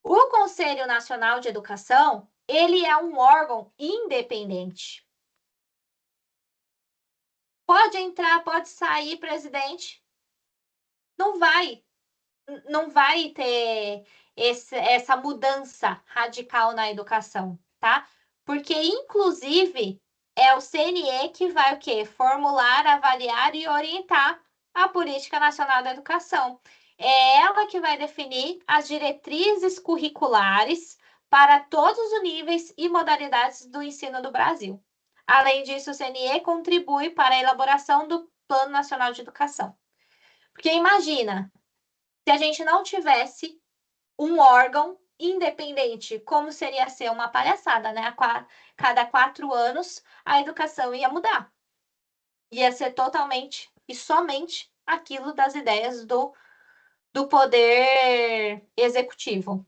O Conselho Nacional de Educação, ele é um órgão independente. Pode entrar, pode sair presidente, não vai ter essa mudança radical na educação, tá? Porque, inclusive, é o CNE que vai o quê? Formular, avaliar e orientar a Política Nacional da Educação. É ela que vai definir as diretrizes curriculares para todos os níveis e modalidades do ensino do Brasil. Além disso, o CNE contribui para a elaboração do Plano Nacional de Educação. Porque imagina, se a gente não tivesse um órgão independente, como seria ser uma palhaçada, né? Cada 4 anos, a educação ia mudar. Ia ser totalmente e somente aquilo das ideias do poder executivo.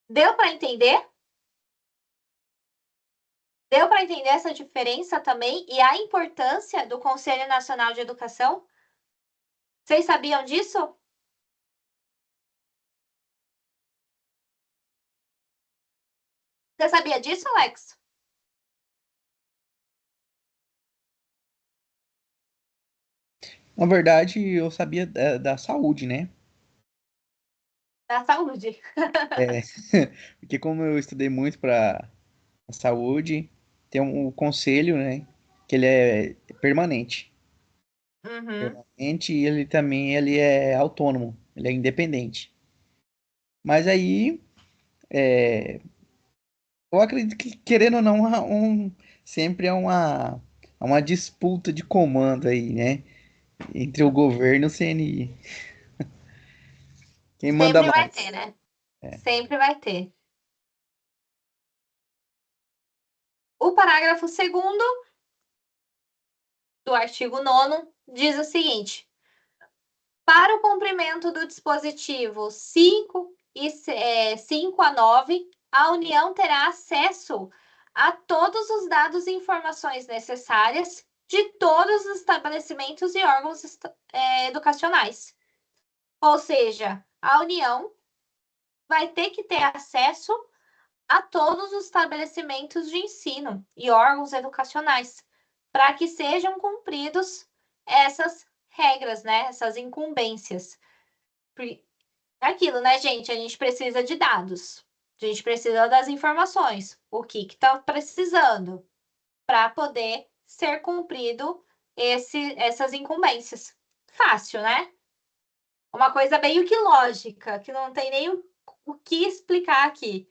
Deu para entender? Deu para entender essa diferença também e a importância do Conselho Nacional de Educação? Vocês sabiam disso? Você sabia disso, Alex? Na verdade, eu sabia da saúde, né? Da saúde. É, porque como eu estudei muito para saúde, tem um conselho, né? Que ele é permanente. Uhum. Permanente e ele é autônomo, ele é independente. Mas aí, eu acredito que, querendo ou não, sempre é uma disputa de comando aí, né? Entre o governo e o CNI. Quem manda Sempre vai ter, mais? né? Sempre vai ter. O parágrafo 2º do artigo 9º diz o seguinte: para o cumprimento do dispositivo 5 a 9, a União terá acesso a todos os dados e informações necessárias de todos os estabelecimentos e órgãos educacionais. Ou seja, a União vai ter que ter acesso a todos os estabelecimentos de ensino e órgãos educacionais, para que sejam cumpridos essas regras, né? Essas incumbências. Aquilo, né, gente? A gente precisa de dados, a gente precisa das informações, o que está precisando para poder ser cumprido essas incumbências. Fácil, né? Uma coisa meio que lógica, que não tem nem o que explicar aqui.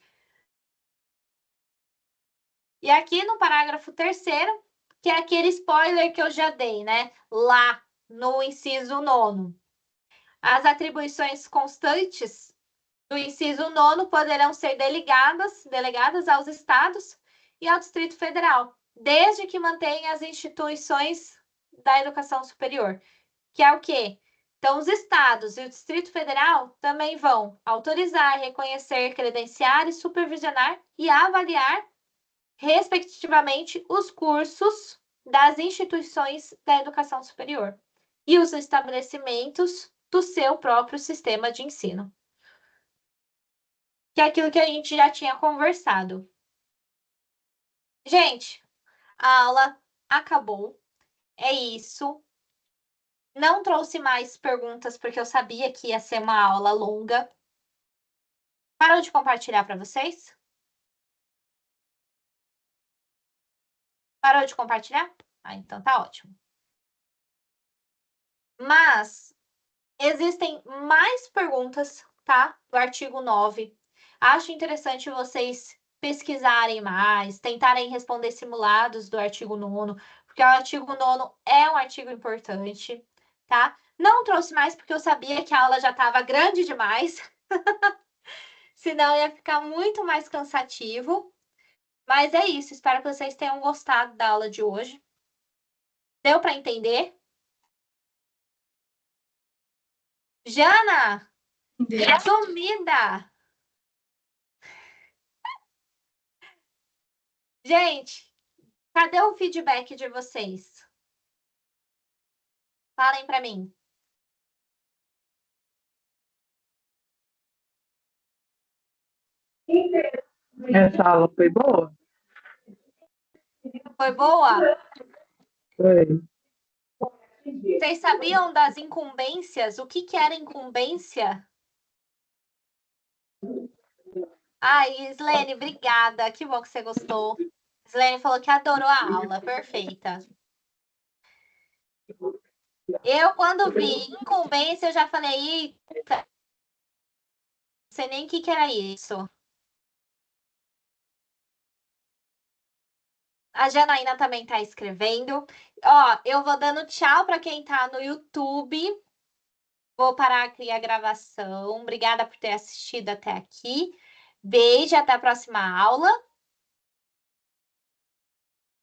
E aqui no parágrafo 3º, que é aquele spoiler que eu já dei, né? Lá no inciso 9º. As atribuições constantes do inciso 9º poderão ser delegadas aos estados e ao Distrito Federal, desde que mantenha as instituições da educação superior. Que é o quê? Então, os estados e o Distrito Federal também vão autorizar, reconhecer, credenciar e supervisionar e avaliar respectivamente, os cursos das instituições da educação superior e os estabelecimentos do seu próprio sistema de ensino. Que é aquilo que a gente já tinha conversado. Gente, a aula acabou. É isso. Não trouxe mais perguntas porque eu sabia que ia ser uma aula longa. Parou de compartilhar para vocês? Parou de compartilhar? Ah, então tá ótimo. Mas existem mais perguntas, tá? Do artigo 9. Acho interessante vocês pesquisarem mais, tentarem responder simulados do artigo 9º, porque o artigo 9º é um artigo importante, tá? Não trouxe mais porque eu sabia que a aula já estava grande demais, senão ia ficar muito mais cansativo. Mas é isso, espero que vocês tenham gostado da aula de hoje. Deu para entender? Jana, sumida! Gente, cadê o feedback de vocês? Falem para mim. Essa aula foi boa? Foi boa? Foi. Vocês sabiam das incumbências? O que era incumbência? Ai, Islene, obrigada. Que bom que você gostou. Islene falou que adorou a aula. Perfeita. Eu, quando vi incumbência, eu já falei, eita, não sei nem o que era isso. A Janaína também está escrevendo. Ó, eu vou dando tchau para quem está no YouTube. Vou parar aqui a gravação. Obrigada por ter assistido até aqui. Beijo, até a próxima aula.